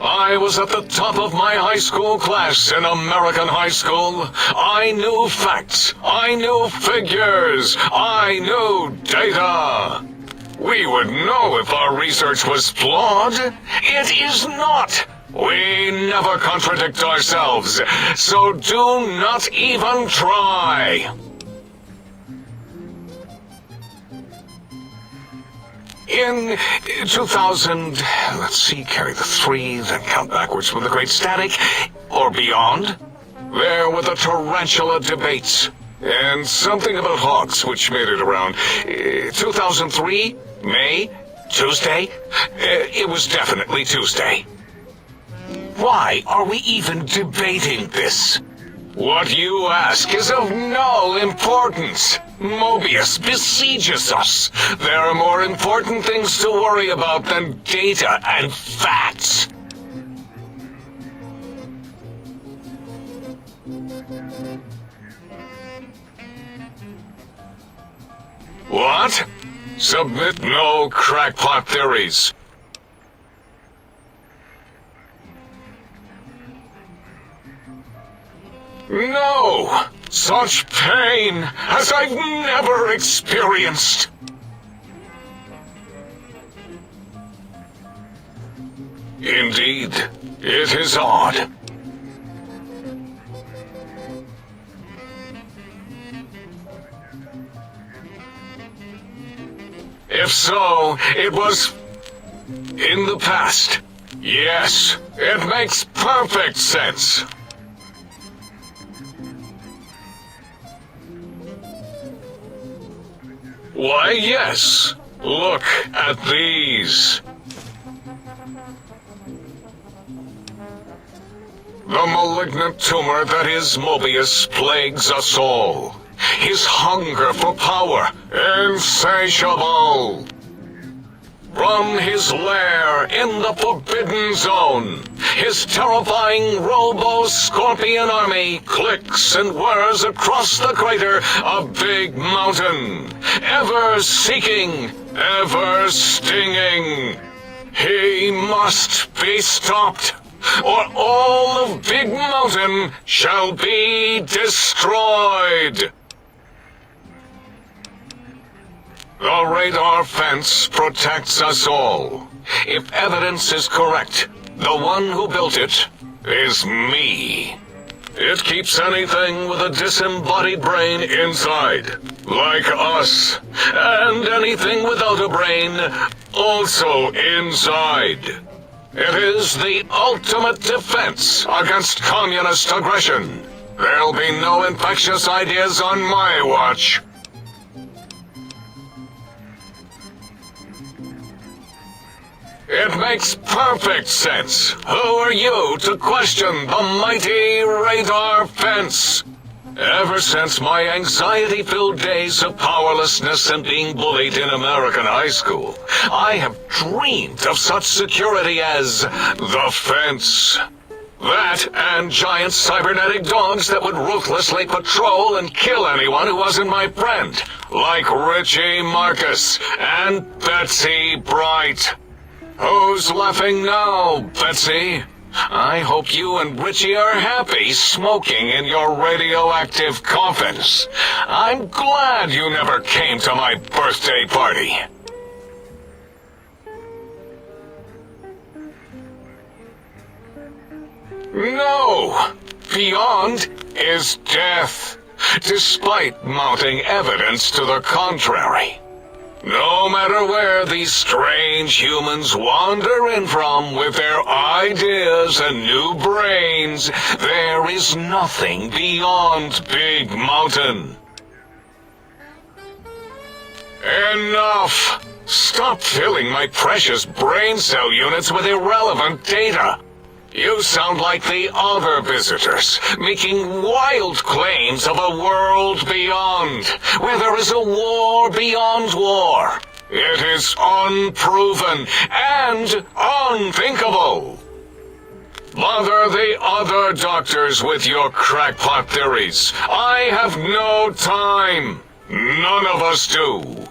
I was at the top of my high school class in American high school. I knew facts. I knew figures. I knew data. We would know if our research was flawed. It is not. We never contradict ourselves, so do not even try. In 2000, let's see, carry the 3, then count backwards from the Great Static, or beyond, there were the tarantula debates, and something about hogs, which made it around 2003, May, Tuesday. It was definitely Tuesday. Why are we even debating this? What you ask is of no importance. Mobius besieges us. There are more important things to worry about than data and facts. What? Submit no crackpot theories. No! Such pain as I've never experienced! Indeed, it is odd. If so, it was in the past. Yes, it makes perfect sense. Why, yes. Look at these. The malignant tumor that is Mobius plagues us all. His hunger for power, insatiable. From his lair in the Forbidden Zone, his terrifying Robo-Scorpion army clicks and whirs across the crater of Big Mountain, ever seeking, ever stinging. He must be stopped, or all of Big Mountain shall be destroyed. The radar fence protects us all. If evidence is correct, the one who built it is me. It keeps anything with a disembodied brain inside, like us, and anything without a brain also inside. It is the ultimate defense against communist aggression. There'll be no infectious ideas on my watch. It makes perfect sense. Who are you to question the mighty radar fence? Ever since my anxiety-filled days of powerlessness and being bullied in American high school, I have dreamed of such security as the fence. That and giant cybernetic dogs that would ruthlessly patrol and kill anyone who wasn't my friend, like Richie Marcus and Betsy Bright. Who's laughing now, Betsy? I hope you and Richie are happy smoking in your radioactive coffins. I'm glad you never came to my birthday party. No! Beyond is death, despite mounting evidence to the contrary. No matter where these strange humans wander in from with their ideas and new brains, there is nothing beyond Big Mountain. Enough! Stop filling my precious brain cell units with irrelevant data. You sound like the other visitors, making wild claims of a world beyond, where there is a war beyond war. It is unproven and unthinkable. Bother the other doctors with your crackpot theories. I have no time. None of us do.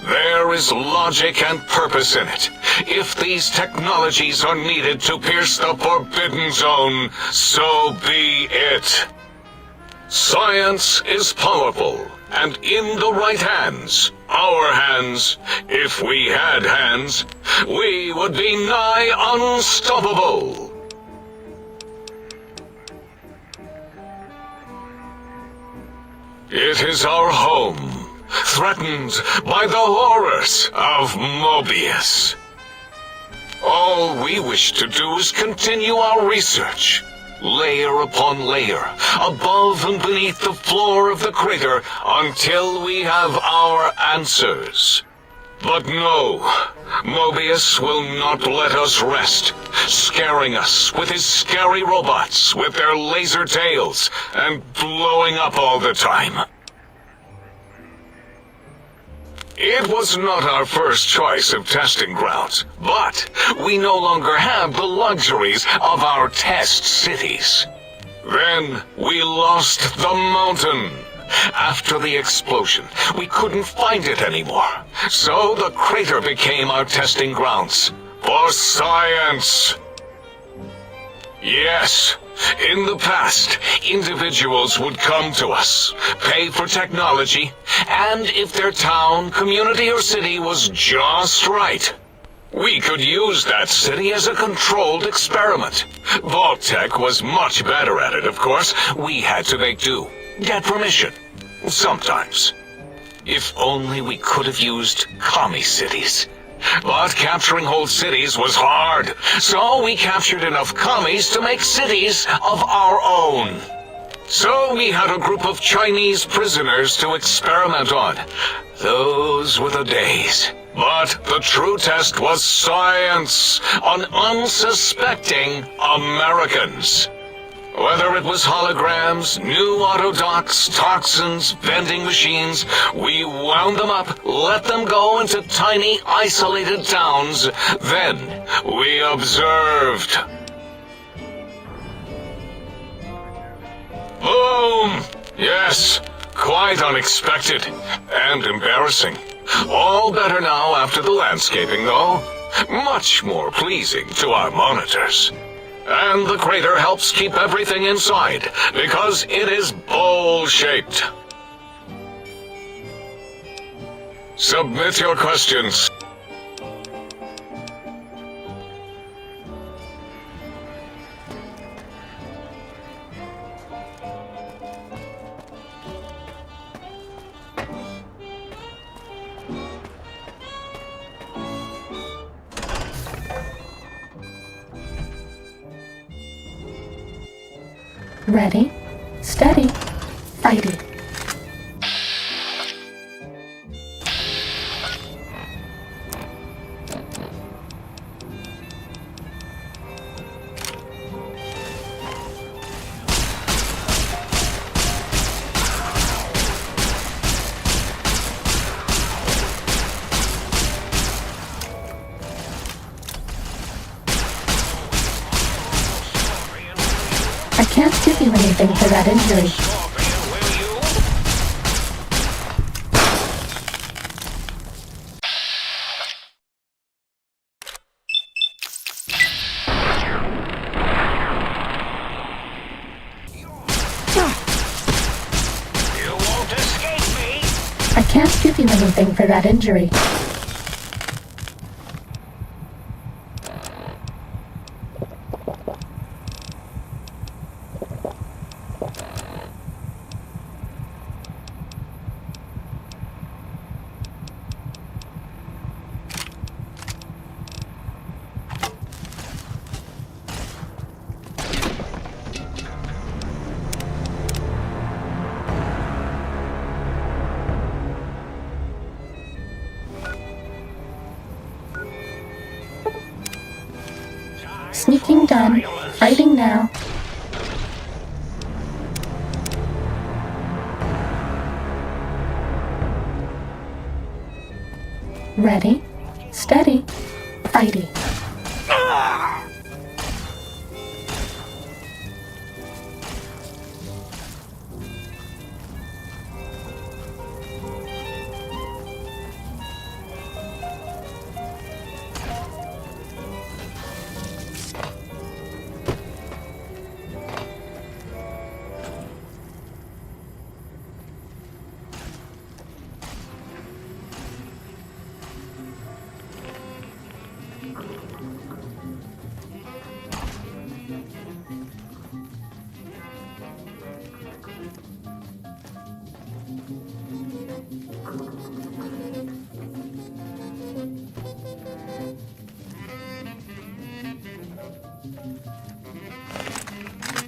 There is logic and purpose in it. If these technologies are needed to pierce the forbidden zone, so be it. Science is powerful, and in the right hands, our hands, if we had hands, we would be nigh unstoppable. It is our home, threatened by the horrors of Mobius. All we wish to do is continue our research, layer upon layer, above and beneath the floor of the crater, until we have our answers. But no, Mobius will not let us rest, scaring us with his scary robots with their laser tails and blowing up all the time. It was not our first choice of testing grounds, but we no longer have the luxuries of our test cities. Then we lost the mountain. After the explosion, we couldn't find it anymore, so the crater became our testing grounds for science. Yes, in the past, individuals would come to us, pay for technology, and if their town, community, or city was just right, we could use that city as a controlled experiment. Vault-Tec was much better at it, of course. We had to make do, get permission, sometimes. If only we could have used commie cities. But capturing whole cities was hard, so we captured enough commies to make cities of our own. So we had a group of Chinese prisoners to experiment on. Those were the days. But the true test was science on unsuspecting Americans. Whether it was holograms, new autodocs, toxins, vending machines, we wound them up, let them go into tiny, isolated towns. Then we observed. Boom! Yes, quite unexpected and embarrassing. All better now after the landscaping, though. Much more pleasing to our monitors. And the crater helps keep everything inside, because it is bowl-shaped. Submit your questions. Ready, steady, fighty. I can't give you anything for that injury. You won't escape me! I can't give you anything for that injury. Sneaking done, fighting now. Ready, steady, fighty.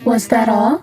Was that all?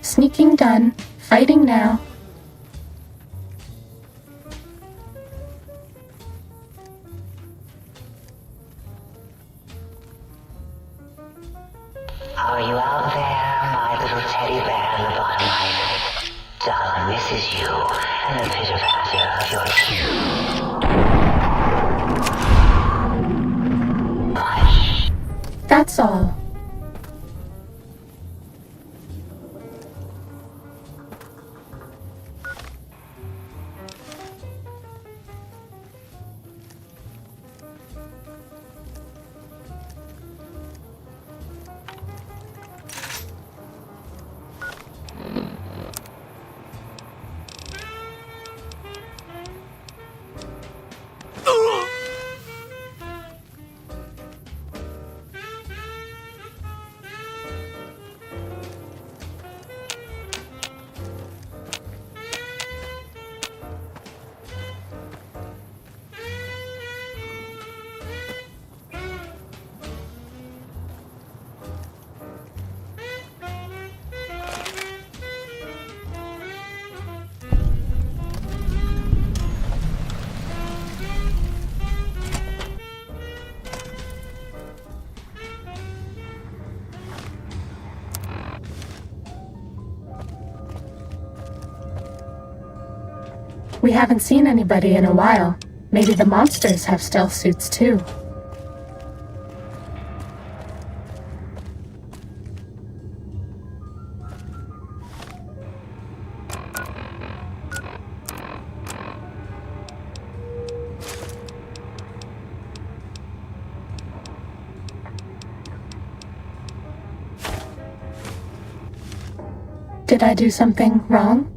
Sneaking done, fighting now. Are you out there, my little teddy bear in the bottomlight? Darling misses you and the pitter-patter of your shoes. Hush. That's all. We haven't seen anybody in a while. Maybe the monsters have stealth suits too. Did I do something wrong?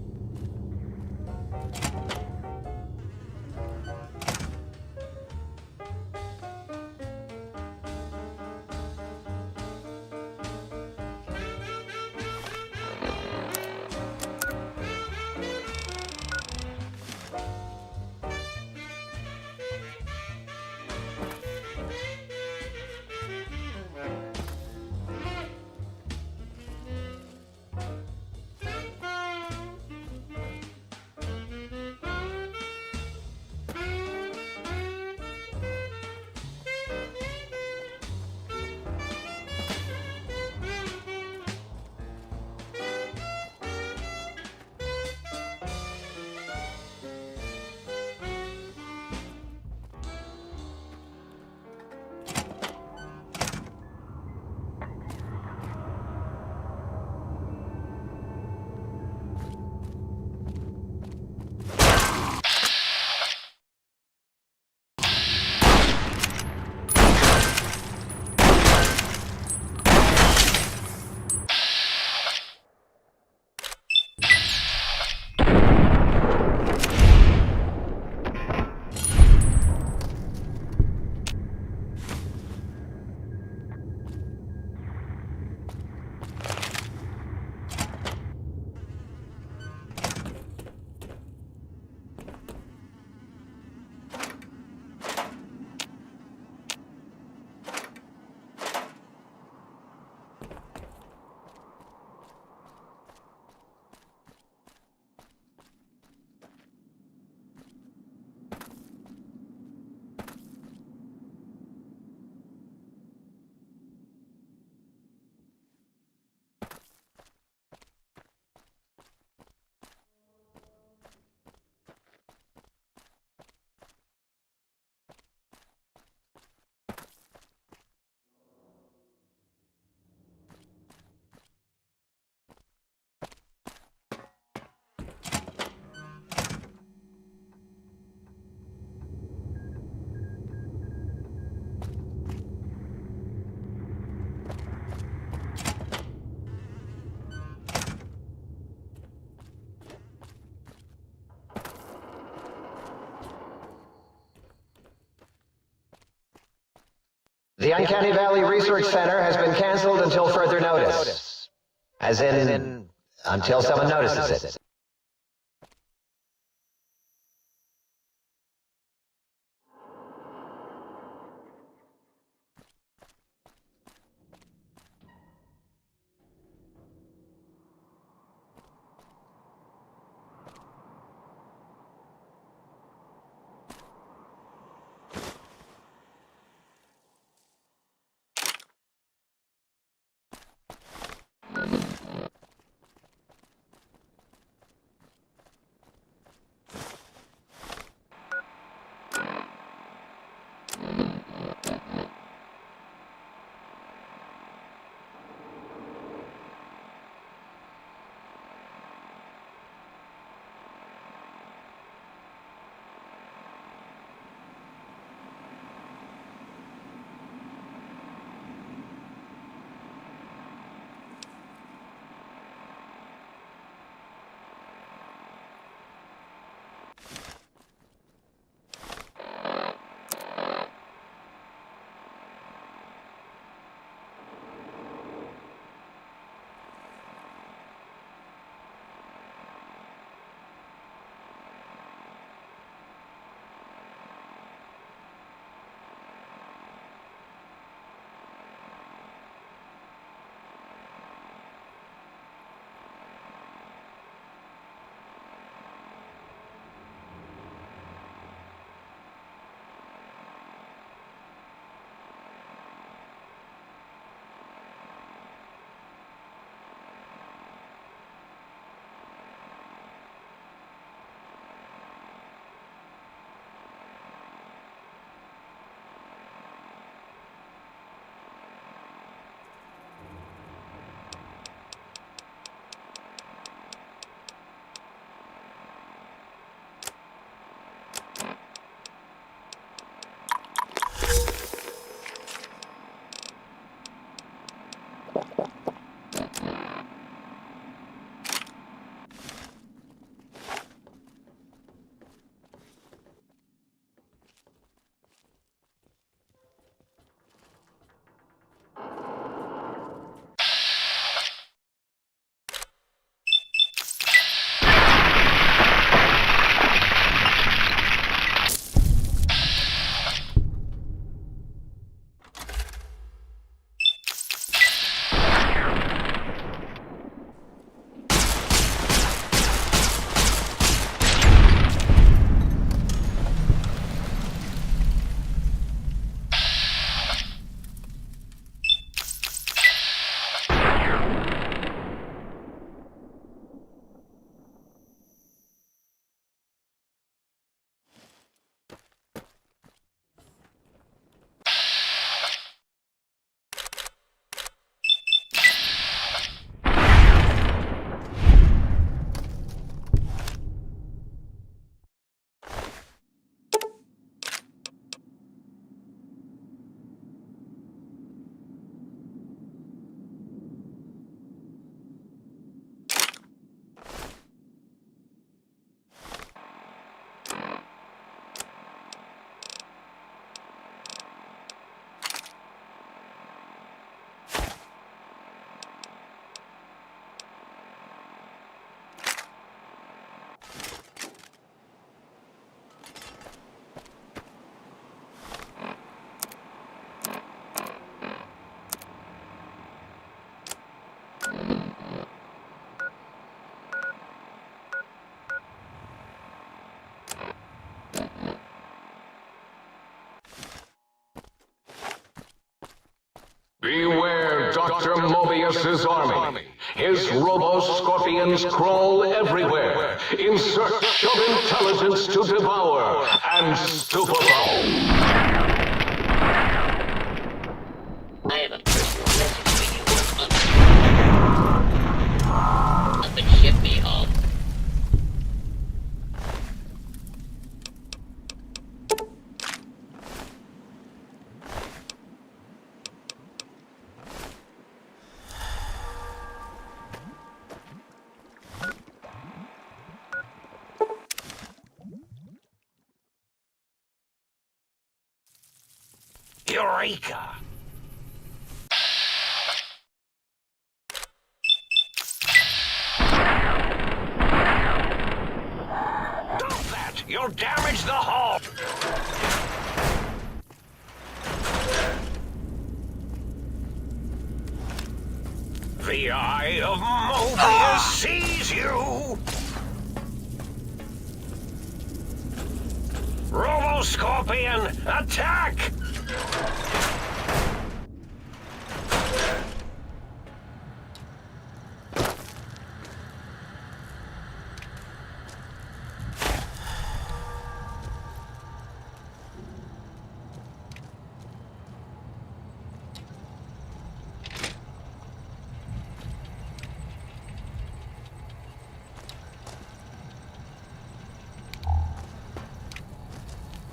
The Uncanny Valley Research Center has been canceled until further notice. As in, until someone notices it. Dr. Mobius's army. His robo-scorpions crawl everywhere in search of intelligence to devour and stupefy. I have a personal message for you from up and ship me home. Eureka! Stop that! You'll damage the hull! The Eye of Mobius sees you! Robo-Scorpion, attack!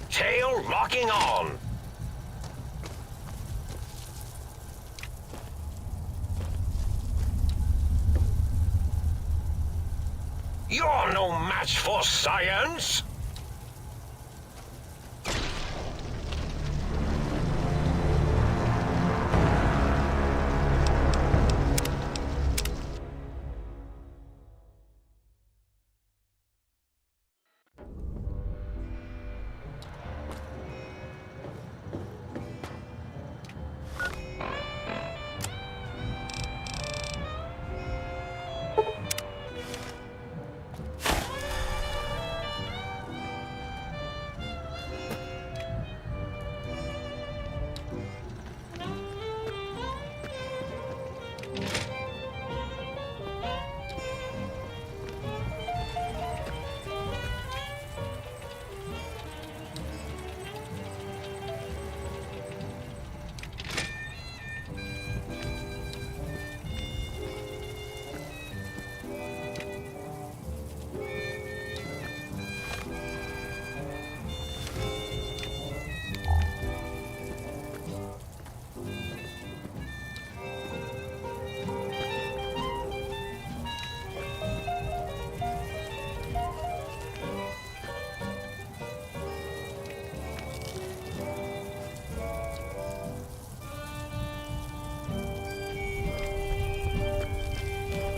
Tail locking on. You're no match for science.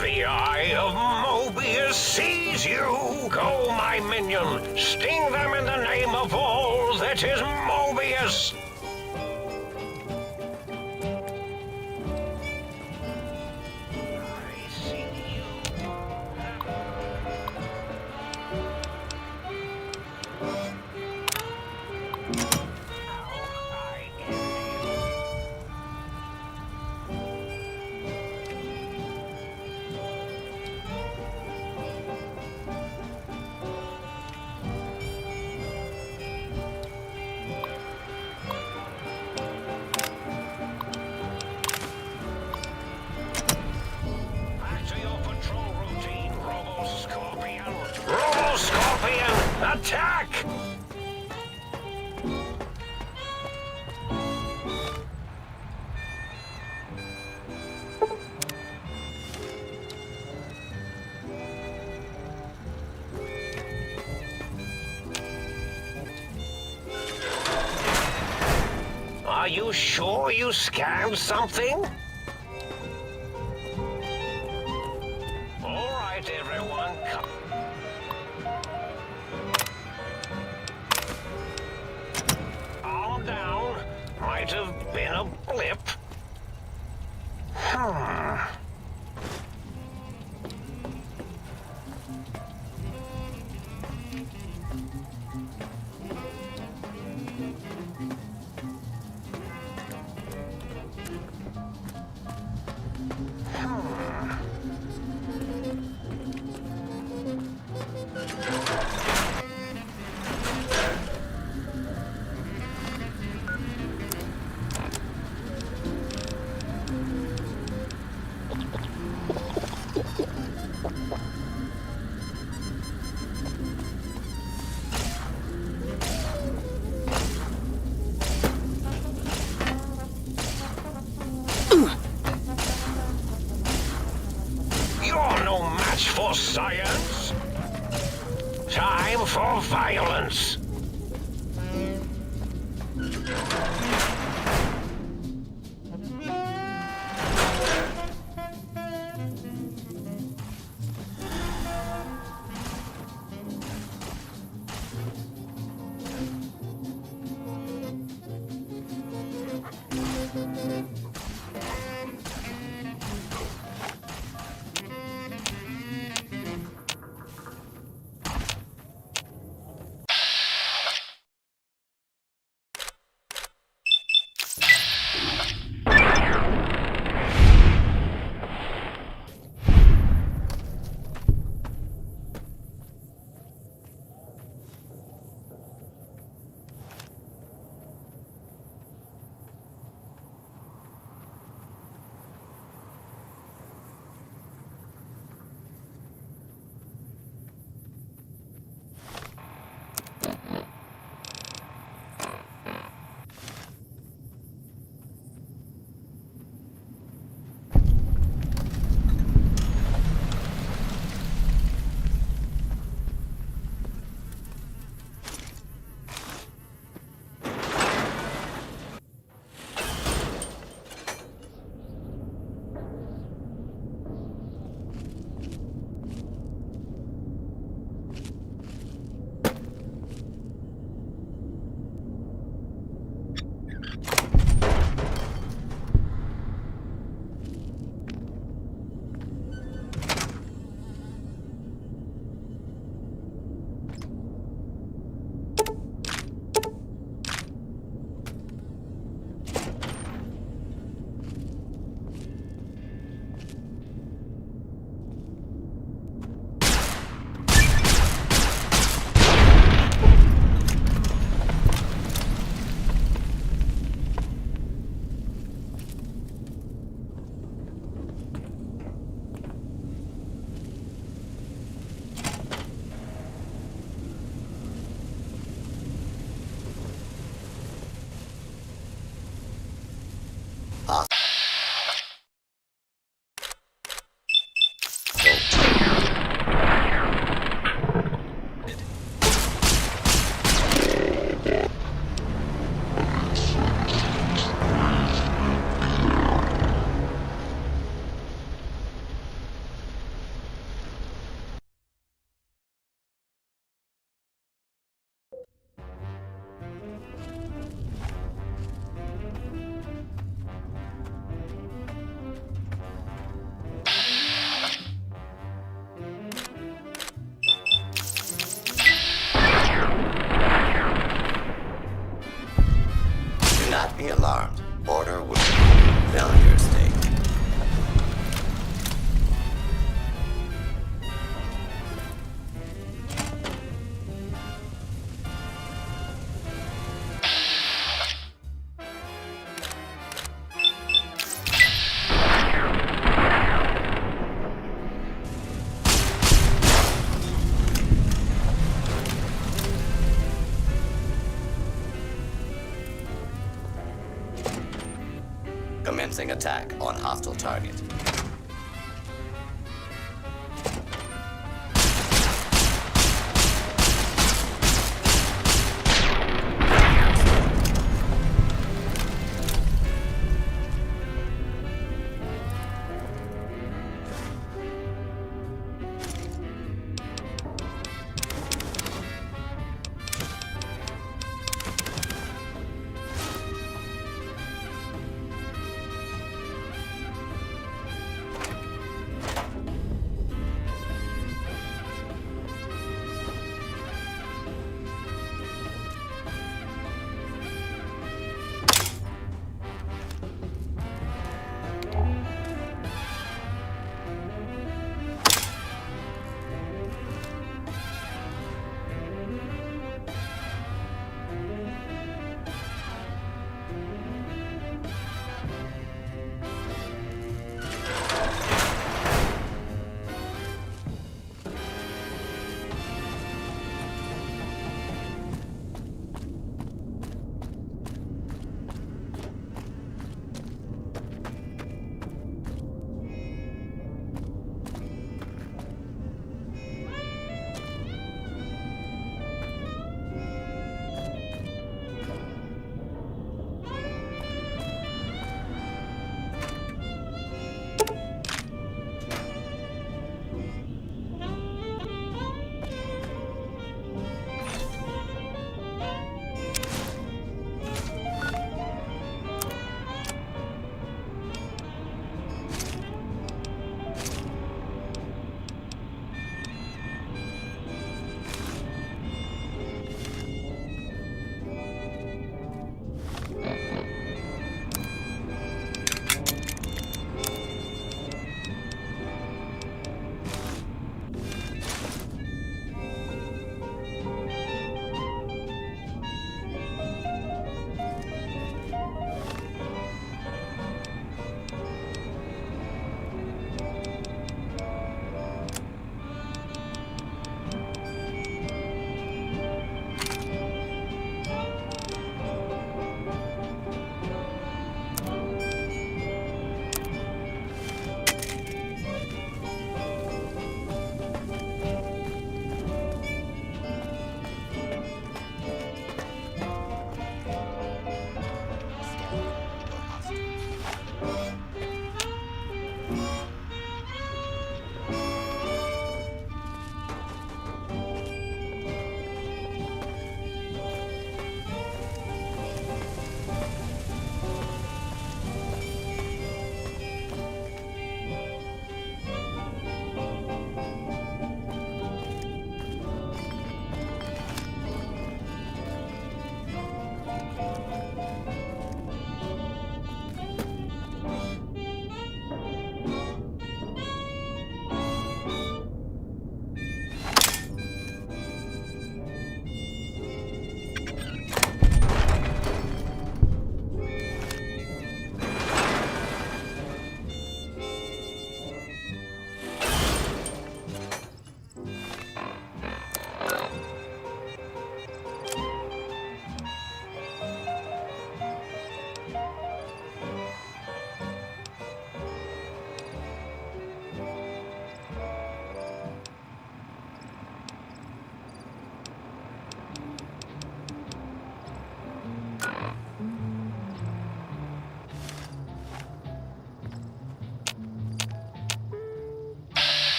The Eye of Mobius sees you! Go, my minion! Sting them in the name of all that is Mobius! I see you. Attack! Are you sure you scanned something? All right, everyone, come. Calm down. Might have been a blip. more science. Time for violence. not be alarmed. Order will failure state. Commencing attack on hostile target.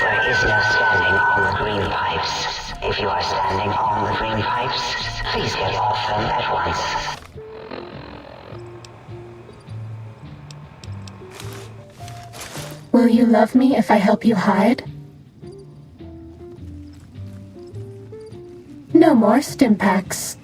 There is no standing on the green pipes. If you are standing on the green pipes, please get off them at once. Will you love me if I help you hide? No more stim packs.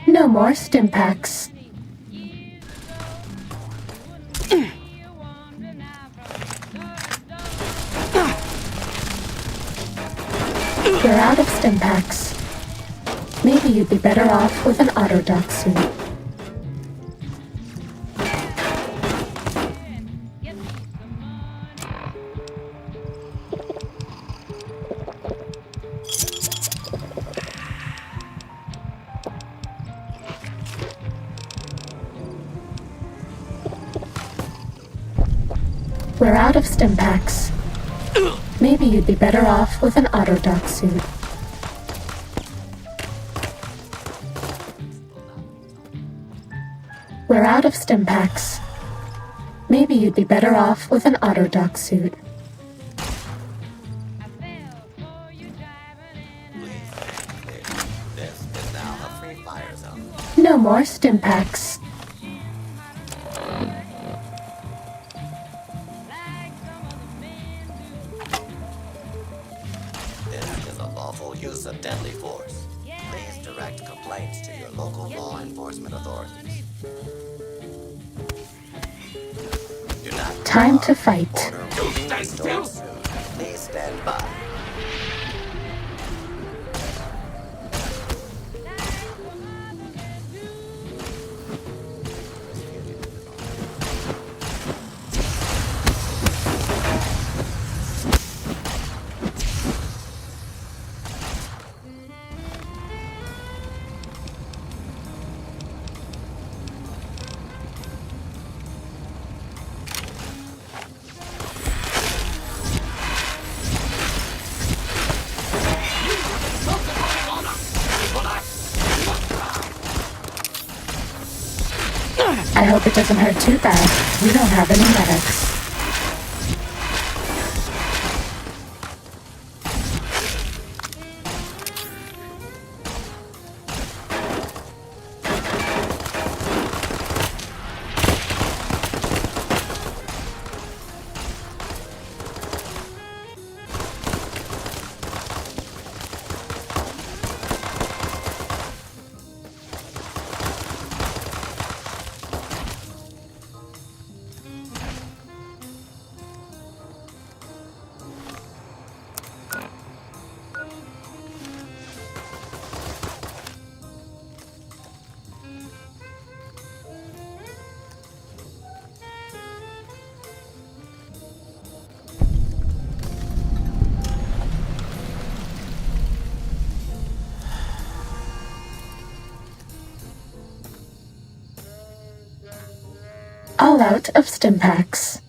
No more stim packs. You're out of stim packs. Maybe you'd be better off with an auto-dock suit. We're out of stim packs. Maybe you'd be better off with an auto-dock suit. We're out of stim packs. Maybe you'd be better off with an auto-dock suit. This is now a free fire zone. No more stim packs. This is a lawful use of deadly force. Please direct complaints to your local law enforcement authorities. Do not Time to fight. order will be restored soon. Please stand by. I hope it doesn't hurt too bad. We don't have any medics. All out of stim packs.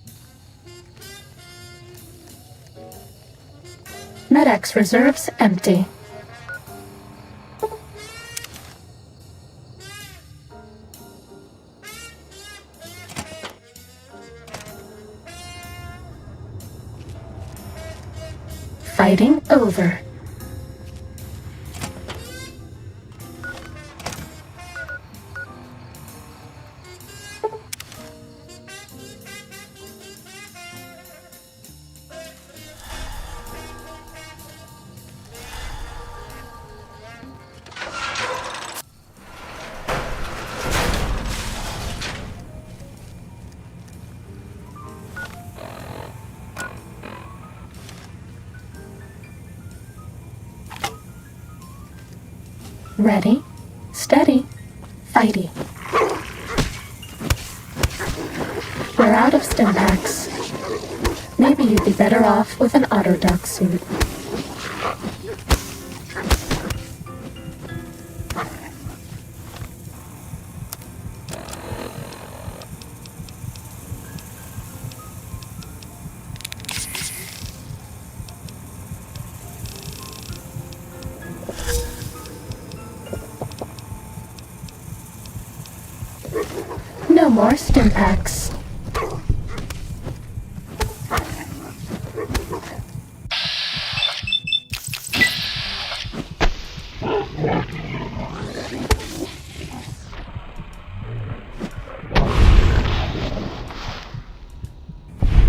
Med-X reserves empty. Fighting over. Ready, steady, fighty. We're out of stim packs. Maybe you'd be better off with an auto-dock suit. No more stim packs.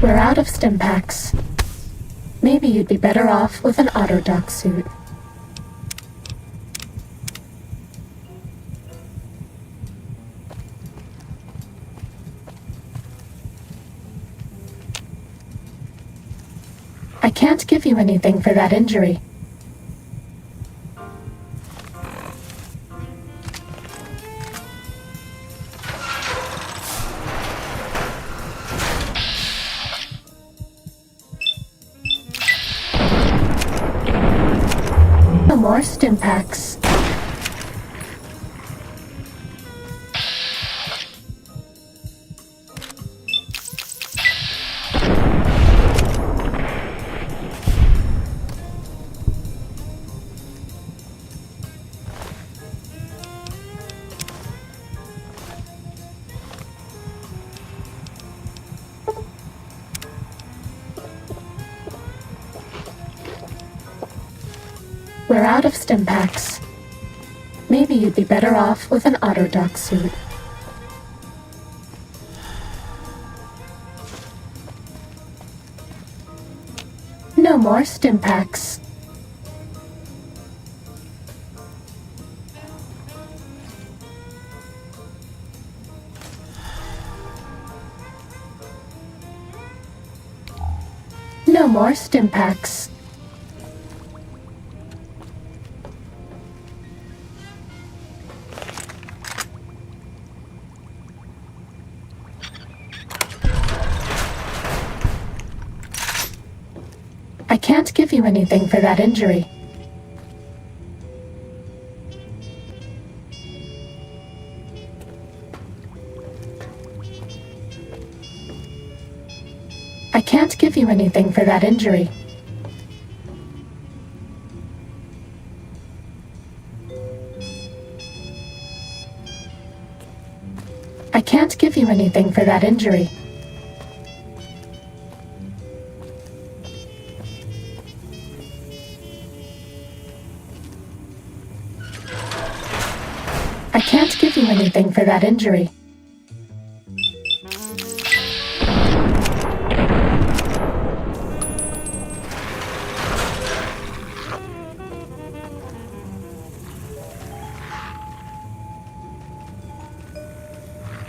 We're out of stim packs. Maybe you'd be better off with an auto-dock suit. I can't give you anything for that injury. No more stim packs. We're out of stim packs. Maybe you'd be better off with an auto-dock suit. No more stim packs. No more stim packs. I can't give you anything for that injury. I can't give you anything for that injury. I can't give you anything for that injury. I can't give you anything for that injury.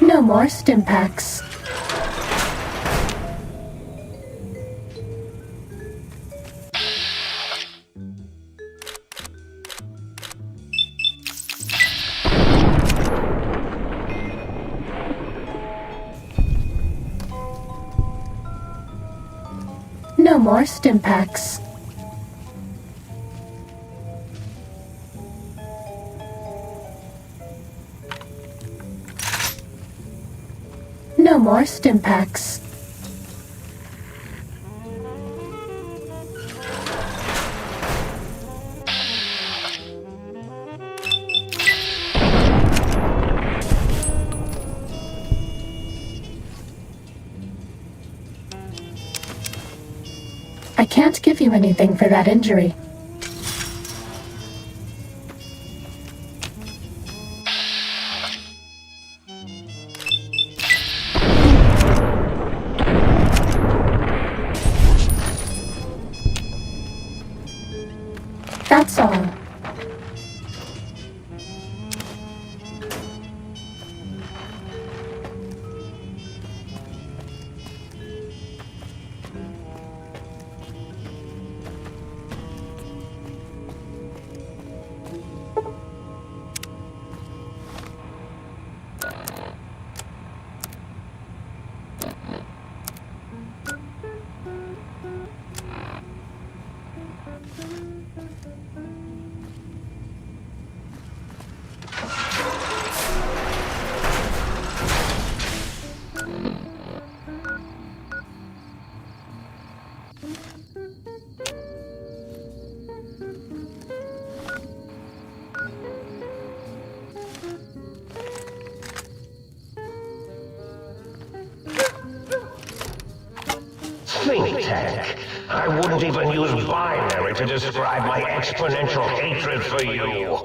No more stim packs. No more stim packs. No more stim packs. I can't give you anything for that injury. That's all. think tank. I wouldn't even use binary to describe my exponential hatred for you.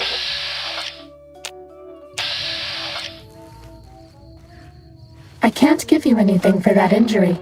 I can't give you anything for that injury.